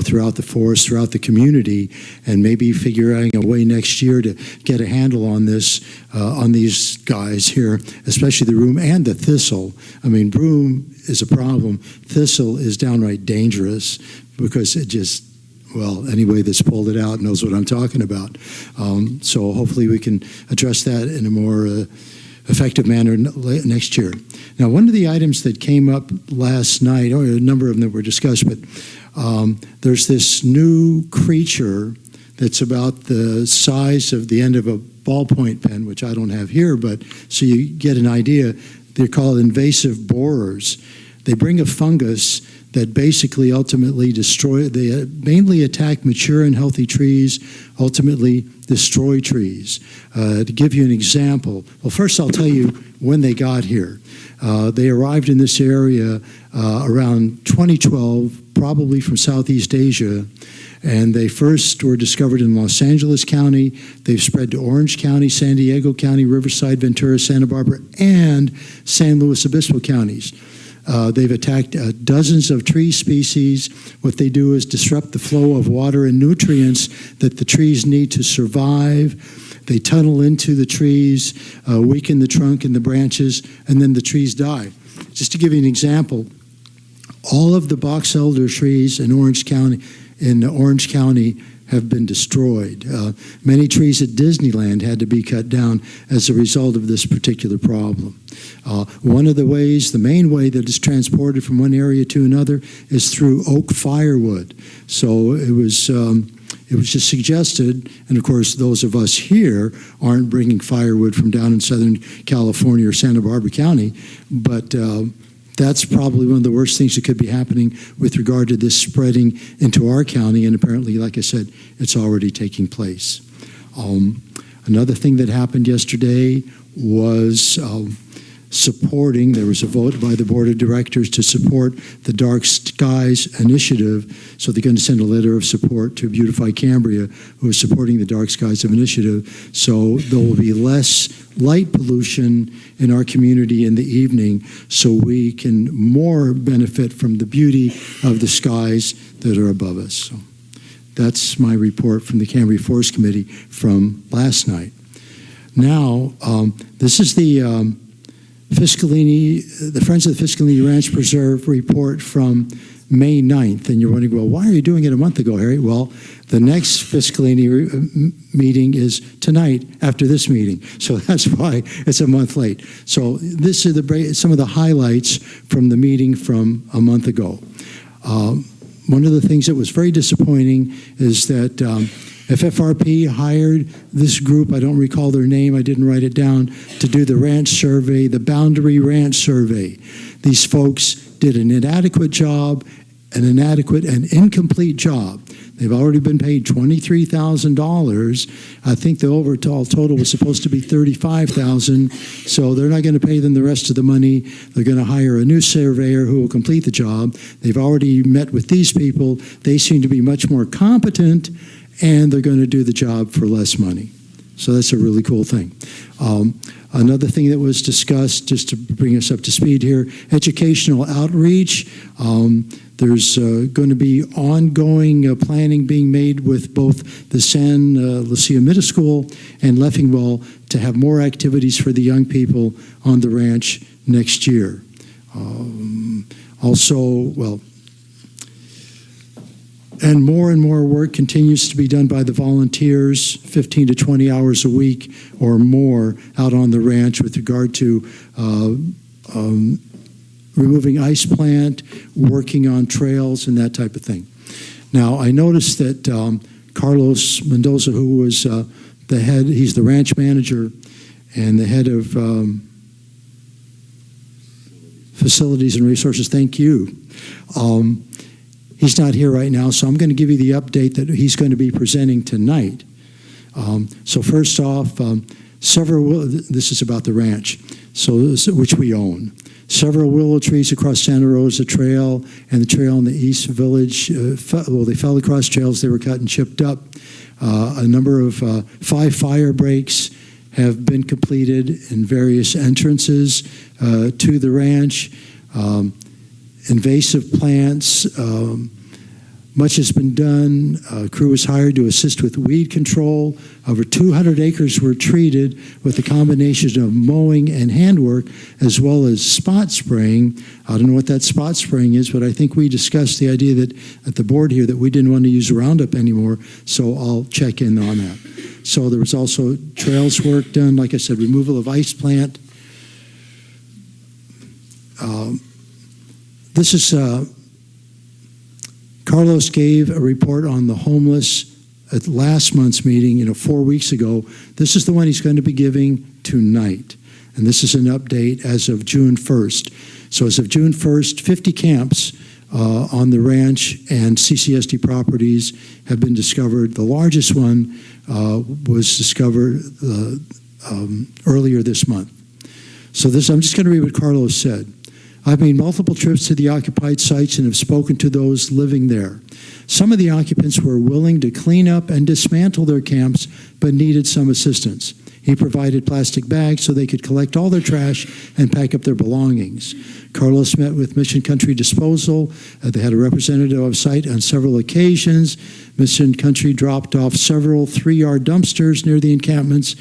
Speaker 3: throughout the forest, throughout the community, and maybe figuring a way next year to get a handle on this, on these guys here, especially the broom and the thistle. I mean, broom is a problem. Thistle is downright dangerous because it just, anybody that's pulled it out knows what I'm talking about. So hopefully we can address that in a more effective manner next year. Now, one of the items that came up last night, a number of them that were discussed, but there's this new creature that's about the size of the end of a ballpoint pen, which I don't have here, but so you get an idea. They're called invasive borers. They bring a fungus that basically ultimately they mainly attack mature and healthy trees, ultimately destroy trees. To give you an example, well, first I'll tell you when they got here. They arrived in this area around 2012, probably from Southeast Asia, and they first were discovered in Los Angeles County. They've spread to Orange County, San Diego County, Riverside, Ventura, Santa Barbara, and San Luis Obispo counties. They've attacked dozens of tree species. What they do is disrupt the flow of water and nutrients that the trees need to survive. They tunnel into the trees, weaken the trunk and the branches, and then the trees die. Just to give you an example, all of the box elder trees in Orange County have been destroyed. Many trees at Disneyland had to be cut down as a result of this particular problem. One of the ways, the main way that it's transported from one area to another is through oak firewood. So it was just suggested, and of course those of us here aren't bringing firewood from down in Southern California or Santa Barbara County, but that's probably one of the worst things that could be happening with regard to this spreading into our county, and apparently, like I said, it's already taking place. Another thing that happened yesterday was there was a vote by the Board of Directors to support the Dark Skies Initiative, so they're going to send a letter of support to Beautify Cambria, who is supporting the Dark Skies Initiative, so there will be less light pollution in our community in the evening, so we can more benefit from the beauty of the skies that are above us. So that's my report from the Cambria Forest Committee from last night. Now, this is the Friends of the Fiscalini Ranch Preserve report from May 9th. And you're wondering, well, why are you doing it a month ago, Harry? Well, the next Fiscalini meeting is tonight after this meeting. So that's why it's a month late. So this is some of the highlights from the meeting from a month ago. One of the things that was very disappointing is that FFRP hired this group, I don't recall their name, I didn't write it down, to do the ranch survey, the boundary ranch survey. These folks did an inadequate job, an inadequate and incomplete job. They've already been paid $23,000. I think the overall total was supposed to be $35,000, so they're not going to pay them the rest of the money. They're going to hire a new surveyor who will complete the job. They've already met with these people. They seem to be much more competent, and they're going to do the job for less money. So that's a really cool thing. Another thing that was discussed, just to bring us up to speed here, educational outreach. There's going to be ongoing planning being made with both the San Lucia Middle School and Leffingwell to have more activities for the young people on the ranch next year. And more work continues to be done by the volunteers, 15 to 20 hours a week or more out on the ranch with regard to removing ice plant, working on trails, and that type of thing. Now, I noticed that Carlos Mendoza, who was the head, he's the ranch manager and the head of facilities and resources, thank you. He's not here right now, so I'm going to give you the update that he's going to be presenting tonight. So first off, this is about the ranch, which we own. Several willow trees across Santa Rosa Trail and the trail in the East Village, they fell across trails. They were cut and chipped up. A number of 5 fire breaks have been completed in various entrances to the ranch. Invasive plants, much has been done. A crew was hired to assist with weed control. Over 200 acres were treated with a combination of mowing and handwork, as well as spot spraying. I don't know what that spot spraying is, but I think we discussed the idea that at the board here that we didn't want to use Roundup anymore, so I'll check in on that. So there was also trails work done, like I said, removal of ice plant. This is Carlos gave a report on the homeless at last month's meeting, 4 weeks ago. This is the one he's going to be giving tonight. And this is an update as of June 1st. So as of June 1st, 50 camps on the ranch and CCSD properties have been discovered. The largest one was discovered earlier this month. So I'm just going to read what Carlos said. I've made multiple trips to the occupied sites and have spoken to those living there. Some of the occupants were willing to clean up and dismantle their camps, but needed some assistance. He provided plastic bags so they could collect all their trash and pack up their belongings. Carlos met with Mission Country Disposal. They had a representative of site on several occasions. Mission Country dropped off several 3-yard dumpsters near the encampments,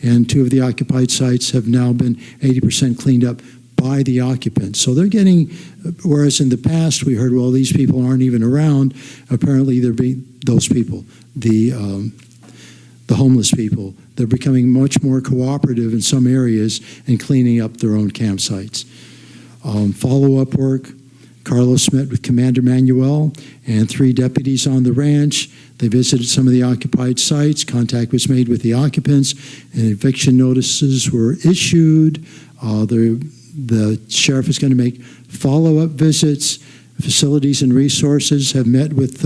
Speaker 3: and 2 of the occupied sites have now been 80% cleaned up by the occupants. So they're getting, whereas in the past we heard, well, these people aren't even around, apparently they're being, those people, the homeless people, they're becoming much more cooperative in some areas and cleaning up their own campsites. Follow-up work, Carlos met with Commander Manuel and 3 deputies on the ranch. They visited some of the occupied sites. Contact was made with the occupants, and eviction notices were issued. The sheriff is going to make follow-up visits. Facilities and Resources have met with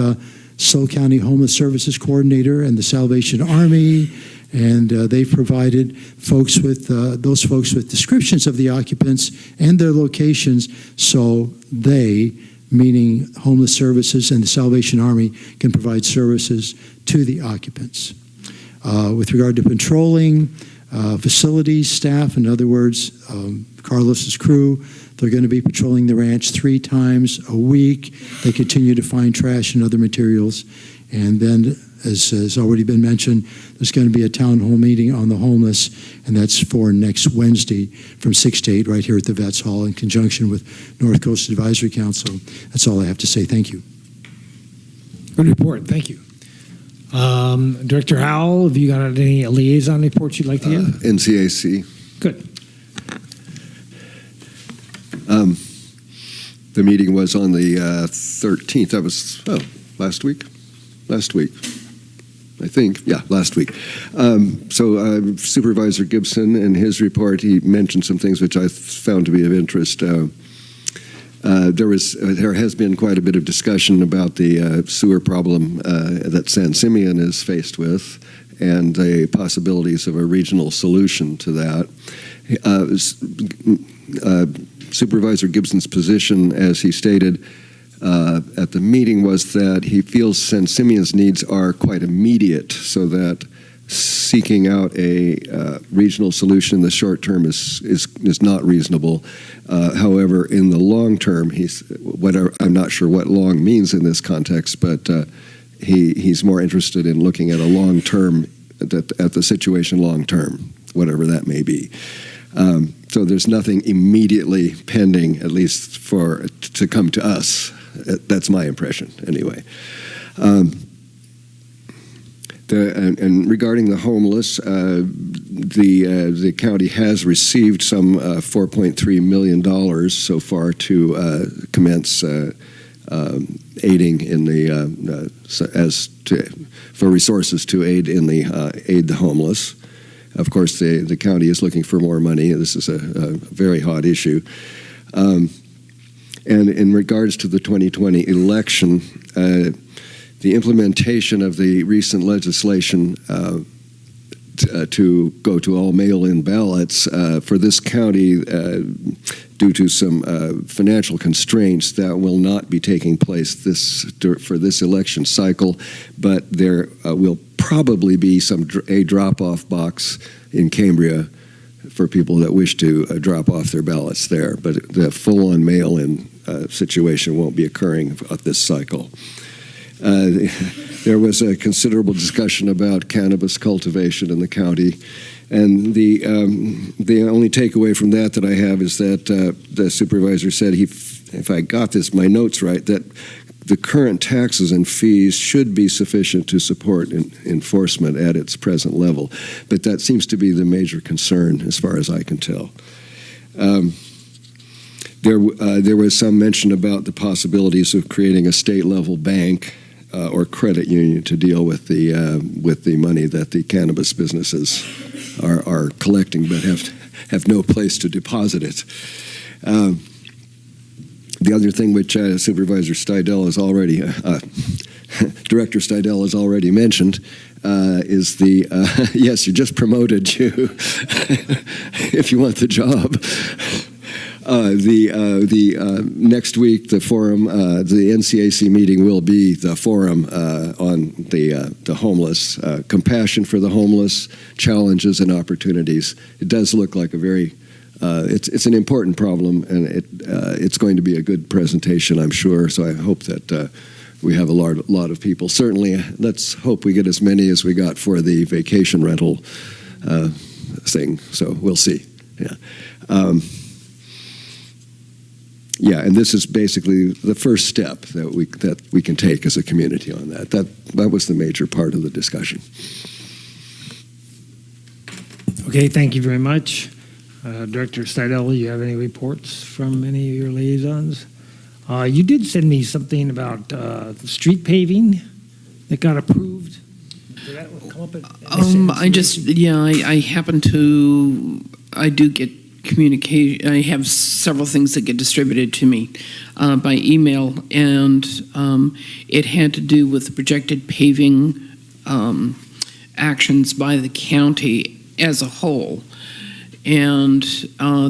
Speaker 3: Stowe County Homeless Services Coordinator and the Salvation Army, and they've provided those folks with descriptions of the occupants and their locations, so they, meaning Homeless Services and the Salvation Army, can provide services to the occupants. With regard to patrolling, facilities, staff, in other words, Carlos's crew, they're going to be patrolling the ranch 3 times a week. They continue to find trash and other materials. And then, as has already been mentioned, there's going to be a town hall meeting on the homeless, and that's for next Wednesday from 6 to 8 right here at the Vets Hall in conjunction with North Coast Advisory Council. That's all I have to say. Thank you.
Speaker 1: Good report. Thank you. Director Howell, have you got any liaison reports you'd like to give?
Speaker 6: NCAC.
Speaker 1: Good.
Speaker 6: The meeting was on the 13th. That was, last week, I think. Yeah, last week. So Supervisor Gibson, in his report, he mentioned some things which I found to be of interest. There has been quite a bit of discussion about the sewer problem that San Simeon is faced with and the possibilities of a regional solution to that. Supervisor Gibson's position, as he stated at the meeting, was that he feels San Simeon's needs are quite immediate, so that seeking out a regional solution in the short term is not reasonable. However, in the long term, I'm not sure what long means in this context, but he's more interested in looking at a long term, at the situation long term, whatever that may be. So there's nothing immediately pending, at least to come to us. That's my impression, anyway. And regarding the homeless, the county has received some $4.3 million so far to commence aiding in for resources to aid the homeless. Of course, the county is looking for more money. This is a very hot issue. And in regards to the 2020 election, the implementation of the recent legislation to go to all mail-in ballots for this county due to some financial constraints. That will not be taking place for this election cycle, but there will probably be a drop-off box in Cambria for people that wish to drop off their ballots there. But the full-on mail-in situation won't be occurring at this cycle. There was a considerable discussion about cannabis cultivation in the county, and the only takeaway from that I have is that the supervisor said, if I got my notes right, that the current taxes and fees should be sufficient to support enforcement at its present level. But that seems to be the major concern as far as I can tell. There was some mention about the possibilities of creating a state-level bank or credit union to deal with the money that the cannabis businesses are collecting, but have no place to deposit it. The other thing which Supervisor Steidel has already, Director Steidel has already mentioned, is yes, you just promoted you, if you want the job. Next week, the forum, the NCAC meeting will be the forum on the homeless, compassion for the homeless, challenges and opportunities. It does look like a very, it's an important problem, and it's going to be a good presentation, I'm sure. So I hope that we have a lot of people. Certainly, let's hope we get as many as we got for the vacation rental thing. So we'll see. Yeah. Yeah, and this is basically the first step that we can take as a community on that. That was the major part of the discussion.
Speaker 1: Okay, thank you very much. Director Steidel, you have any reports from any of your liaisons? You did send me something about street paving that got approved. Did that come up
Speaker 7: I do get communication. I have several things that get distributed to me by email, and it had to do with the projected paving actions by the county as a whole. And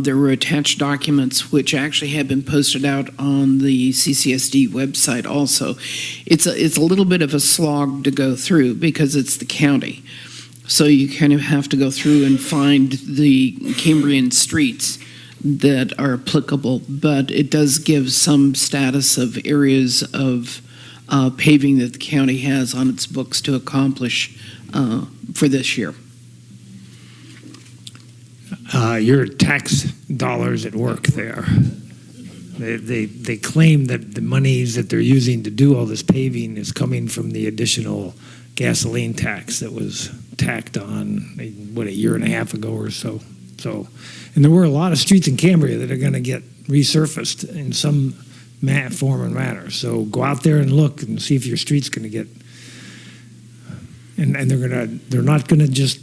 Speaker 7: there were attached documents which actually have been posted out on the CCSD website also. It's a little bit of a slog to go through because it's the county. So you kind of have to go through and find the Cambrian streets that are applicable, but it does give some status of areas of paving that the county has on its books to accomplish for this year.
Speaker 1: Your tax dollars at work there. They claim that the monies that they're using to do all this paving is coming from the additional gasoline tax that was tacked on, a year and a half ago or so. And there were a lot of streets in Cambria that are going to get resurfaced in some form and manner. So go out there and look and see if your street's going to get. And they're not going to just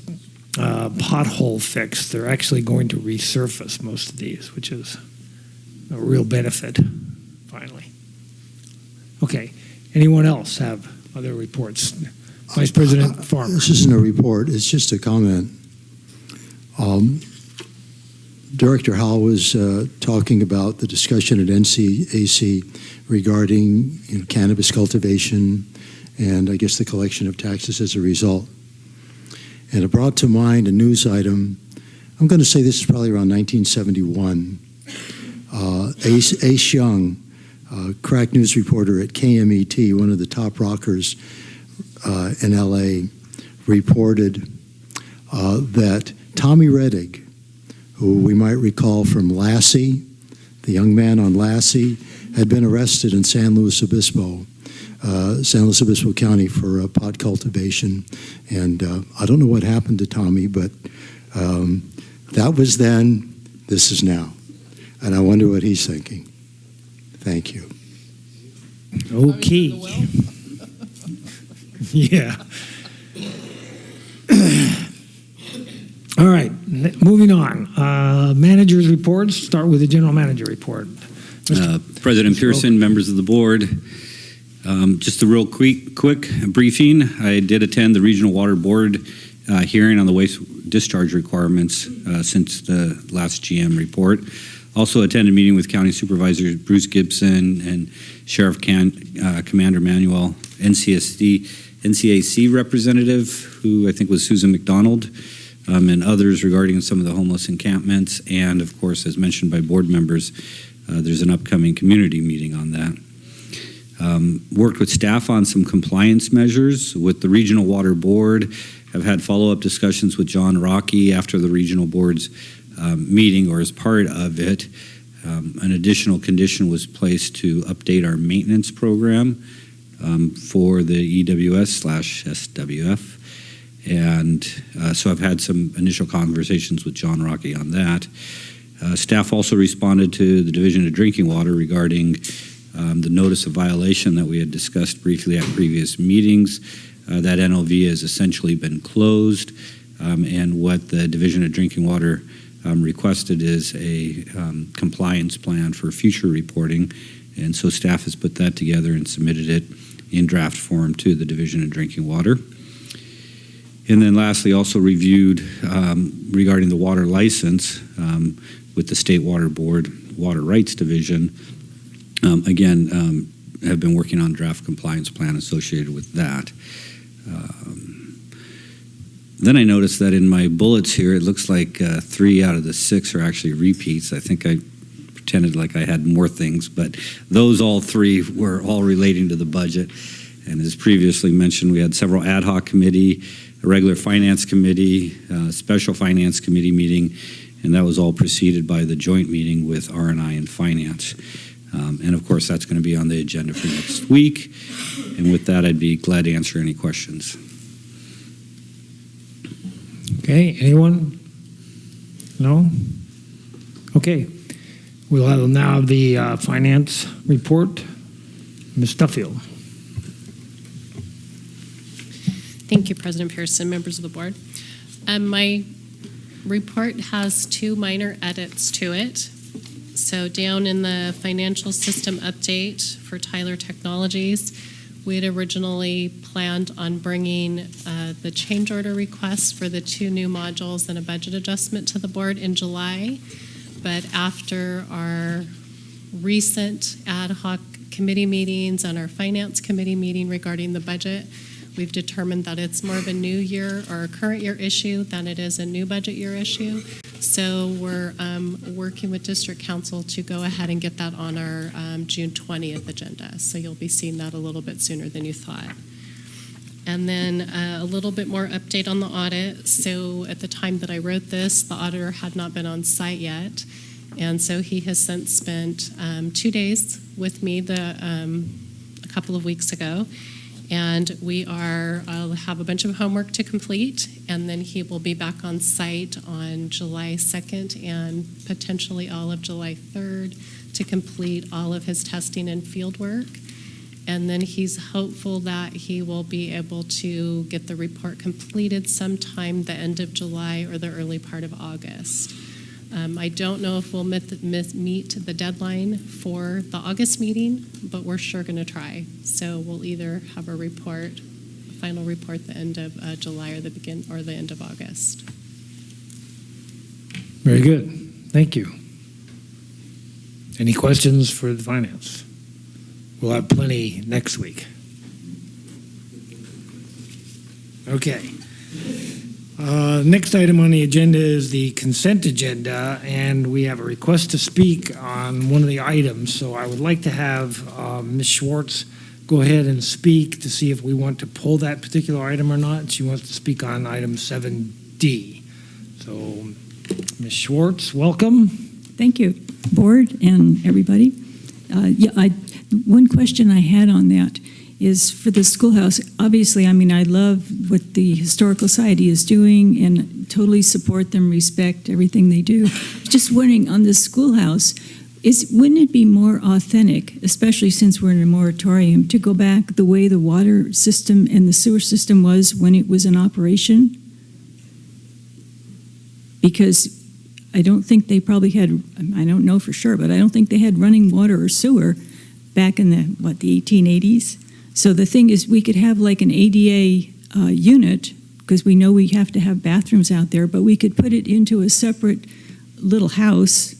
Speaker 1: pothole fix. They're actually going to resurface most of these, which is a real benefit. Finally. Okay. Anyone else have other reports? Vice President Farmer.
Speaker 3: This isn't a report, it's just a comment. Director Howell was talking about the discussion at NCAC regarding cannabis cultivation and I guess the collection of taxes as a result. And it brought to mind a news item. I'm going to say this is probably around 1971. Ace Young, crack news reporter at KMET, one of the top rockers in LA, reported that Tommy Rettig, who we might recall from Lassie, the young man on Lassie, had been arrested in San Luis Obispo County for pot cultivation. And I don't know what happened to Tommy, but that was then, this is now. And I wonder what he's thinking. Thank you.
Speaker 1: Okay. Yeah. All right, moving on. Managers' reports. Start with the general manager report.
Speaker 13: President Pearson, members of the board. Just a real quick briefing. I did attend the Regional Water Board hearing on the waste discharge requirements since the last GM report. Also attended a meeting with County Supervisors Bruce Gibson and Sheriff Commander Manuel, NCAC representative, who I think was Susan McDonald, and others regarding some of the homeless encampments. And of course, as mentioned by board members, there's an upcoming community meeting on that. Worked with staff on some compliance measures with the Regional Water Board. Have had follow-up discussions with John Rocky after the Regional Board's meeting, or as part of it. An additional condition was placed to update our maintenance program for the EWS/SWF. And so I've had some initial conversations with John Rocky on that. Staff also responded to the Division of Drinking Water regarding the notice of violation that we had discussed briefly at previous meetings. That NOV has essentially been closed, and what the Division of Drinking Water requested is a compliance plan for future reporting, and so staff has put that together and submitted it in draft form to the Division of Drinking Water. And then lastly, also reviewed regarding the water license with the State Water Board Water Rights Division. Again, have been working on draft compliance plan associated with that. Then I noticed that in my bullets here, it looks like 3 out of the 6 are actually repeats. I think I pretended like I had more things, but those all 3 were all relating to the budget. And as previously mentioned, we had several ad hoc committee, a regular finance committee, special finance committee meeting, and that was all preceded by the joint meeting with R&I and finance. And of course, that's going to be on the agenda for next week. And with that, I'd be glad to answer any questions.
Speaker 1: Okay, anyone? No? Okay. We'll have now the finance report. Ms. Duffield.
Speaker 14: Thank you, President Pearson, members of the board. My report has 2 minor edits to it. So down in the financial system update for Tyler Technologies, we had originally planned on bringing the change order requests for the 2 new modules and a budget adjustment to the board in July. But after our recent ad hoc committee meetings and our finance committee meeting regarding the budget, we've determined that it's more of a new year or a current year issue than it is a new budget year issue. So we're working with District Council to go ahead and get that on our June 20th agenda. So you'll be seeing that a little bit sooner than you thought. And then a little bit more update on the audit. So at the time that I wrote this, the auditor had not been on site yet. And so he has since spent 2 days with me a couple of weeks ago. And I'll have a bunch of homework to complete, and then he will be back on site on July 2nd and potentially all of July 3rd to complete all of his testing and field work. And then he's hopeful that he will be able to get the report completed sometime the end of July or the early part of August. I don't know if we'll meet the deadline for the August meeting, but we're sure going to try. So we'll either have a final report the end of July or the end of August.
Speaker 1: Very good. Thank you. Any questions for the finance? We'll have plenty next week. Okay. Next item on the agenda is the consent agenda, and we have a request to speak on one of the items. So I would like to have Ms. Schwartz go ahead and speak to see if we want to pull that particular item or not. She wants to speak on item 7D. So, Ms. Schwartz, welcome.
Speaker 15: Thank you, board and everybody. One question I had on that is for the schoolhouse. Obviously, I mean, I love what the Historical Society is doing and totally support them, respect everything they do. Just wondering on the schoolhouse, wouldn't it be more authentic, especially since we're in a moratorium, to go back the way the water system and the sewer system was when it was in operation? Because I don't think they probably had, I don't know for sure, but I don't think they had running water or sewer back in the 1880s. So the thing is, we could have like an ADA unit because we know we have to have bathrooms out there, but we could put it into a separate little house,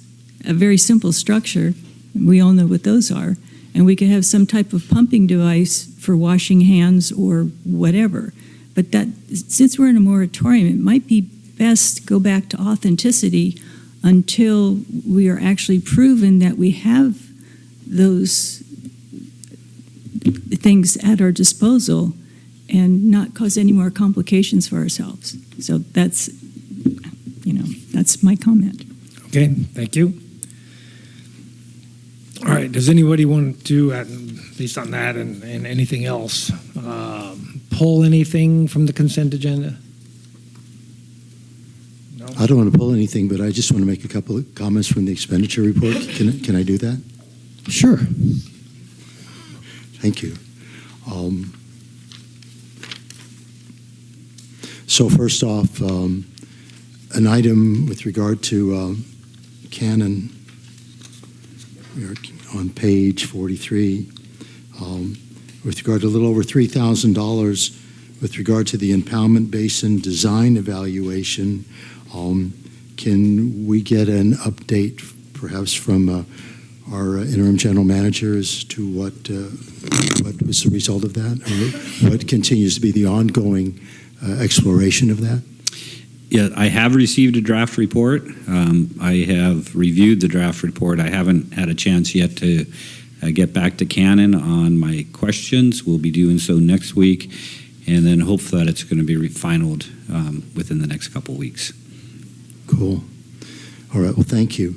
Speaker 15: a very simple structure. We all know what those are. And we could have some type of pumping device for washing hands or whatever. But that, since we're in a moratorium, it might be best to go back to authenticity until we are actually proven that we have those things at our disposal and not cause any more complications for ourselves. So that's, that's my comment.
Speaker 1: Okay, thank you. All right, does anybody want to, at least on that and anything else, pull anything from the consent agenda? No?
Speaker 3: I don't want to pull anything, but I just want to make a couple of comments from the expenditure report. Can I do that?
Speaker 1: Sure.
Speaker 3: Thank you. So first off, an item with regard to Canon, we are on page 43, with regard to a little over $3,000 with regard to the impoundment basin design evaluation. Can we get an update perhaps from our interim general manager as to what was the result of that, or what continues to be the ongoing exploration of that?
Speaker 13: Yeah, I have received a draft report. I have reviewed the draft report. I haven't had a chance yet to get back to Canon on my questions. We'll be doing so next week, and then hope that it's going to be refinaled within the next couple weeks.
Speaker 3: Cool. All right. Well, thank you.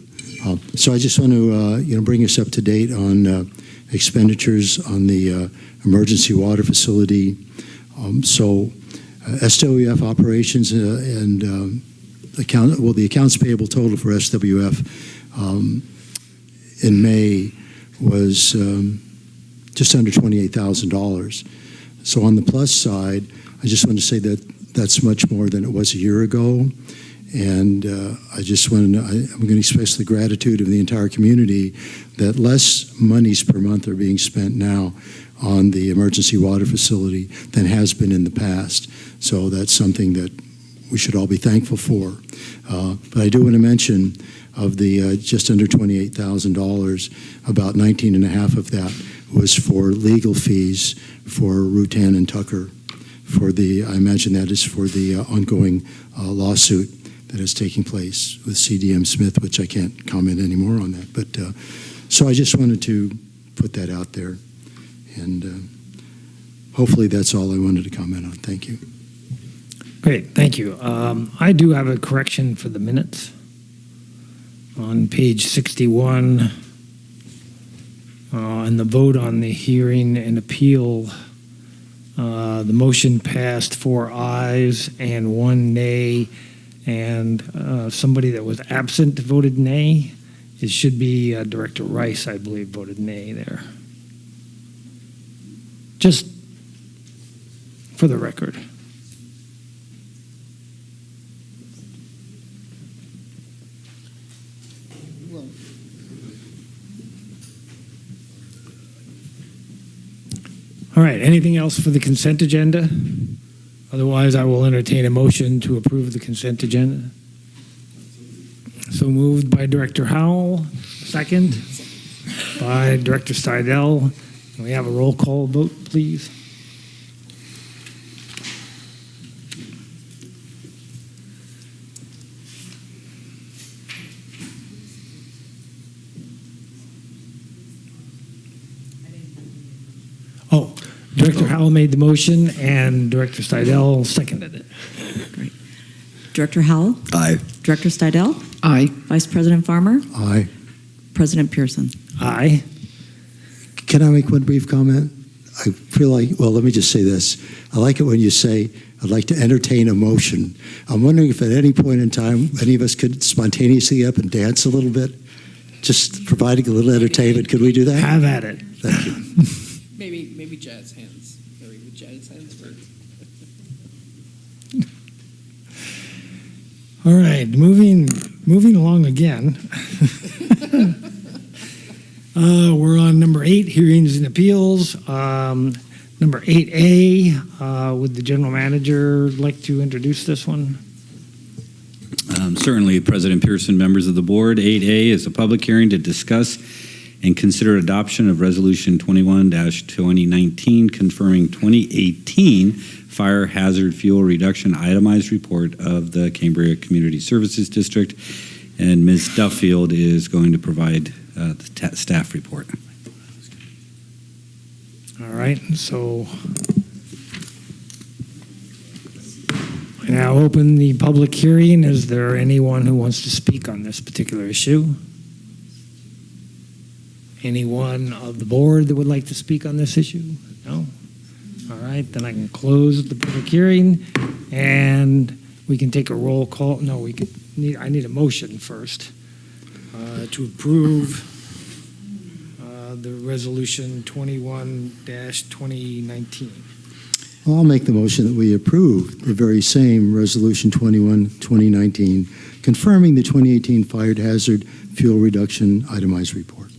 Speaker 3: So I just want to bring us up to date on expenditures on the emergency water facility. So SWF operations and the accounts payable total for SWF in May was just under $28,000. So on the plus side, I just want to say that that's much more than it was a year ago. And I just want to I'm going to express the gratitude of the entire community that less monies per month are being spent now on the emergency water facility than has been in the past. So that's something that we should all be thankful for. But I do want to mention of the just under $28,000, about 19.5 of that was for legal fees for Rutan and Tucker. I imagine that is for the ongoing lawsuit that is taking place with CDM Smith, which I can't comment anymore on that. But so I just wanted to put that out there. And hopefully that's all I wanted to comment on. Thank you.
Speaker 1: Great, thank you. I do have a correction for the minutes. On page 61, and the vote on the hearing and appeal, the motion passed 4 ayes and 1 nay, and somebody that was absent voted nay. It should be Director Rice, I believe, voted nay there. Just for the record. All right, anything else for the consent agenda? Otherwise, I will entertain a motion to approve the consent agenda. So moved by Director Howell, second by Director Steidel. Can we have a roll call vote, please? Oh, Director Howell made the motion and Director Steidel seconded it.
Speaker 12: Great. Director Howell?
Speaker 6: Aye.
Speaker 12: Director Steidel?
Speaker 7: Aye.
Speaker 12: Vice President Farmer?
Speaker 3: Aye.
Speaker 12: President Pearson?
Speaker 1: Aye.
Speaker 3: Can I make one brief comment? I feel like, well, let me just say this. I like it when you say, I'd like to entertain a motion. I'm wondering if at any point in time, any of us could spontaneously get up and dance a little bit, just providing a little entertainment. Could we do that?
Speaker 1: Have at it.
Speaker 3: Thank you.
Speaker 7: Maybe jazz hands. Maybe with jazz hands first.
Speaker 1: All right, moving along again. We're on number 8, hearings and appeals. Number 8A, would the general manager like to introduce this one?
Speaker 13: Certainly, President Pearson, members of the board. 8A is a public hearing to discuss and consider adoption of Resolution 21-2019, confirming 2018 fire hazard fuel reduction itemized report of the Cambria Community Services District. And Ms. Duffield is going to provide the staff report.
Speaker 1: All right, so I now open the public hearing. Is there anyone who wants to speak on this particular issue? Anyone of the board that would like to speak on this issue? No? All right, then I can close the public hearing and we can take a roll call. No, I need a motion first to approve the resolution 21-2019.
Speaker 3: I'll make the motion that we approve the very same Resolution 21-2019, confirming the 2018 fire hazard fuel reduction itemized report.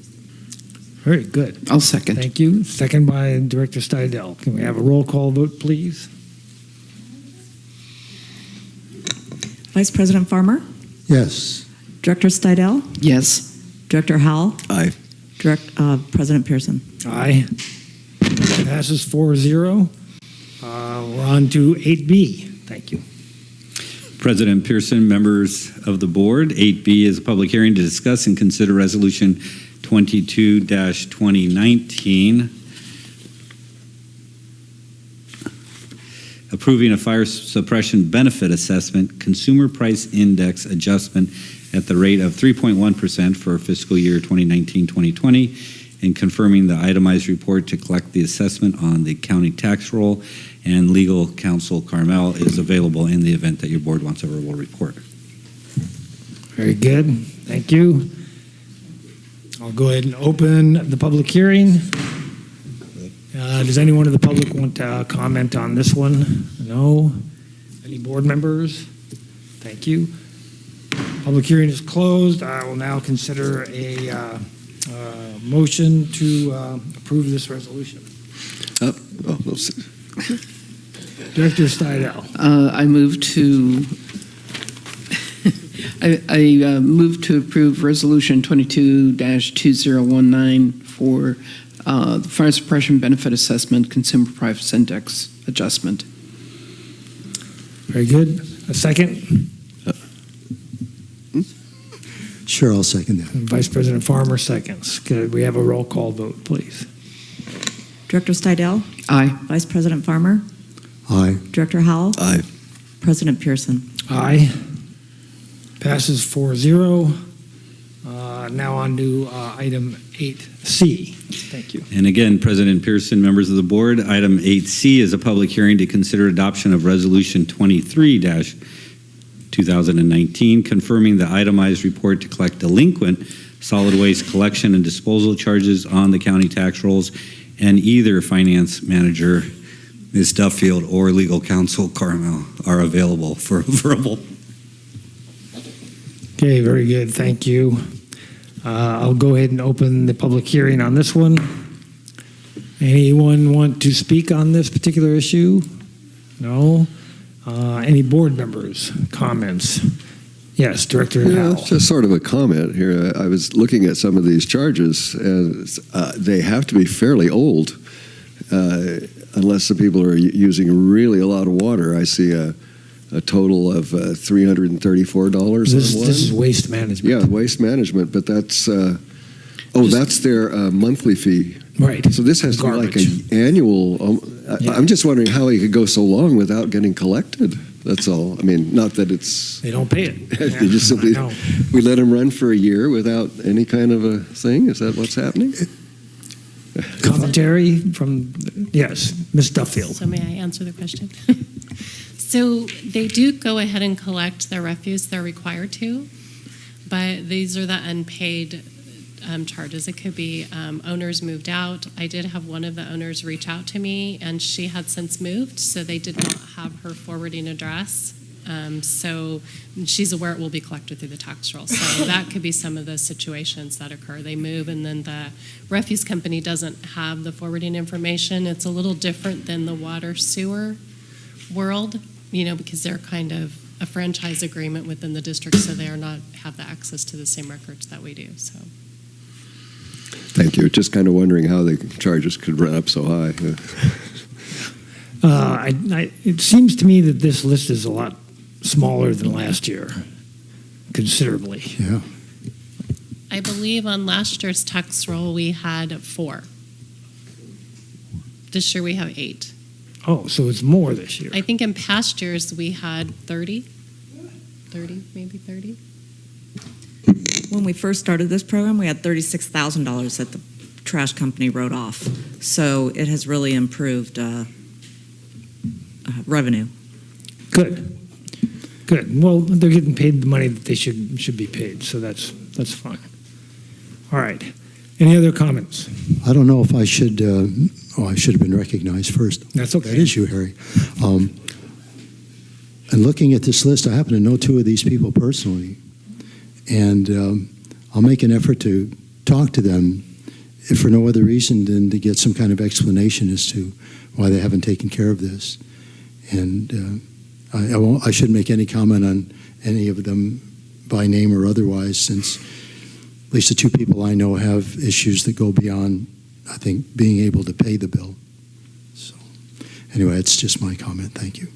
Speaker 1: Very good.
Speaker 7: I'll second.
Speaker 1: Thank you. Second by Director Stidel. Can we have a roll call vote, please?
Speaker 12: Vice President Farmer,
Speaker 3: Yes.
Speaker 12: Director Stidel,
Speaker 7: Yes.
Speaker 12: Director Howell,
Speaker 6: Aye.
Speaker 12: President Pearson.
Speaker 1: Aye. Passes 4-0. We're on to 8B. Thank you.
Speaker 13: President Pearson, members of the board. 8B is a public hearing to discuss and consider Resolution 22-2019, approving a fire suppression benefit assessment consumer price index adjustment at the rate of 3.1% for fiscal year 2019-2020, and confirming the itemized report to collect the assessment on the county tax roll, and legal counsel Carmel is available in the event that your board wants a verbal report.
Speaker 1: Very good. Thank you. I'll go ahead and open the public hearing. Does anyone of the public want to comment on this one? No? Any board members? Thank you. Public hearing is closed. I will now consider a motion to approve this resolution. Director Stidel.
Speaker 7: I move to I move to approve Resolution 22-2019 for the Fire Suppression Benefit Assessment Consumer Price Index Adjustment.
Speaker 1: Very good. A second?
Speaker 3: Sure, I'll second that.
Speaker 1: Vice President Farmer seconds. Could we have a roll call vote, please?
Speaker 12: Director Stidel,
Speaker 7: Aye.
Speaker 12: Vice President Farmer,
Speaker 3: Aye.
Speaker 12: Director Howell,
Speaker 6: Aye.
Speaker 12: President Pearson.
Speaker 1: Aye. Passes 4-0. Now on to item 8C. Thank you.
Speaker 13: And again, President Pearson, members of the board, item 8C is a public hearing to consider adoption of Resolution 23-2019, confirming the itemized report to collect delinquent solid waste collection and disposal charges on the county tax rolls, and either finance manager, Ms. Duffield, or legal counsel, Carmel, are available for a verbal.
Speaker 1: Okay, very good. Thank you. I'll go ahead and open the public hearing on this one. Anyone want to speak on this particular issue? No? Any board members? Comments? Yes, Director Howell.
Speaker 6: It's just sort of a comment here. I was looking at some of these charges, and they have to be fairly old, unless the people are using really a lot of water. I see a total of $334 on one.
Speaker 1: This is waste management.
Speaker 6: Yeah, waste management, but that's that's their monthly fee.
Speaker 1: Right.
Speaker 6: So this has to be like an annual.
Speaker 1: Yeah.
Speaker 6: I'm just wondering how it could go so long without getting collected. That's all. I mean, not that it's.
Speaker 1: They don't pay it.
Speaker 6: They just simply we let them run for a year without any kind of a thing. Is that what's happening?
Speaker 1: Commentary from yes, Ms. Duffield.
Speaker 14: So may I answer the question? So they do go ahead and collect their refuse. They're required to, but these are the unpaid charges. It could be owners moved out. I did have one of the owners reach out to me, and she had since moved, so they did not have her forwarding address. So she's aware it will be collected through the tax roll. So that could be some of the situations that occur. They move, and then the refuse company doesn't have the forwarding information. It's a little different than the water sewer world, because they're kind of a franchise agreement within the district, so they are not have the access to the same records that we do. So.
Speaker 6: Thank you. Just kind of wondering how the charges could run up so high.
Speaker 1: It seems to me that this list is a lot smaller than last year, considerably.
Speaker 3: Yeah.
Speaker 14: I believe on last year's tax roll we had 4. This year we have 8.
Speaker 1: Oh, so it's more this year.
Speaker 14: I think in past years we had 30, maybe 30.
Speaker 12: When we first started this program, we had $36,000 that the trash company wrote off. So it has really improved revenue.
Speaker 1: Good. Well, they're getting paid the money that they should be paid, so that's fine. All right. Any other comments?
Speaker 3: I don't know if I should. I should have been recognized first.
Speaker 1: That's okay.
Speaker 3: That is you, Harry. And looking at this list, I happen to know 2 of these people personally, and I'll make an effort to talk to them, if for no other reason than to get some kind of explanation as to why they haven't taken care of this. And I shouldn't make any comment on any of them by name or otherwise, since at least the 2 people I know have issues that go beyond, I think, being able to pay the bill. So anyway, it's just my comment. Thank you.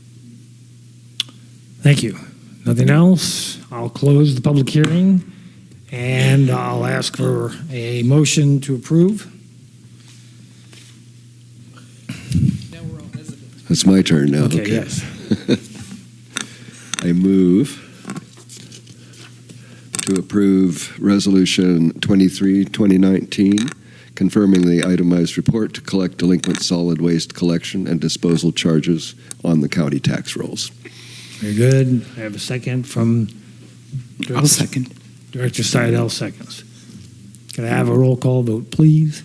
Speaker 1: Thank you. Nothing else? I'll close the public hearing, and I'll ask for a motion to approve.
Speaker 6: It's my turn now.
Speaker 1: Okay, yes.
Speaker 6: I move to approve Resolution 23, 2019, confirming the itemized report to collect delinquent solid waste collection and disposal charges on the county tax rolls.
Speaker 1: Very good. I have a second from
Speaker 7: I'll second.
Speaker 1: Director Seidel seconds. Can I have a roll call vote, please?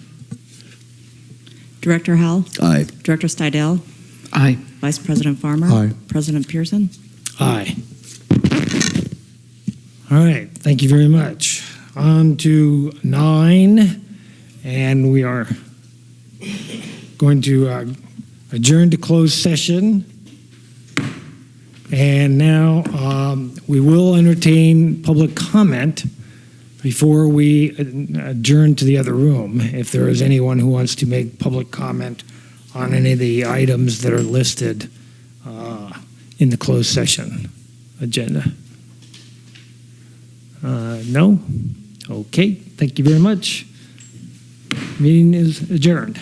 Speaker 12: Director Howell?
Speaker 6: Aye.
Speaker 12: Director Stidel?
Speaker 7: Aye.
Speaker 12: Vice President Farmer?
Speaker 3: Aye.
Speaker 12: President Pearson?
Speaker 1: Aye. All right. Thank you very much. On to 9, and we are going to adjourn to closed session. And now we will entertain public comment before we adjourn to the other room, if there is anyone who wants to make public comment on any of the items that are listed in the closed session agenda. No? Okay. Thank you very much. Meeting is adjourned.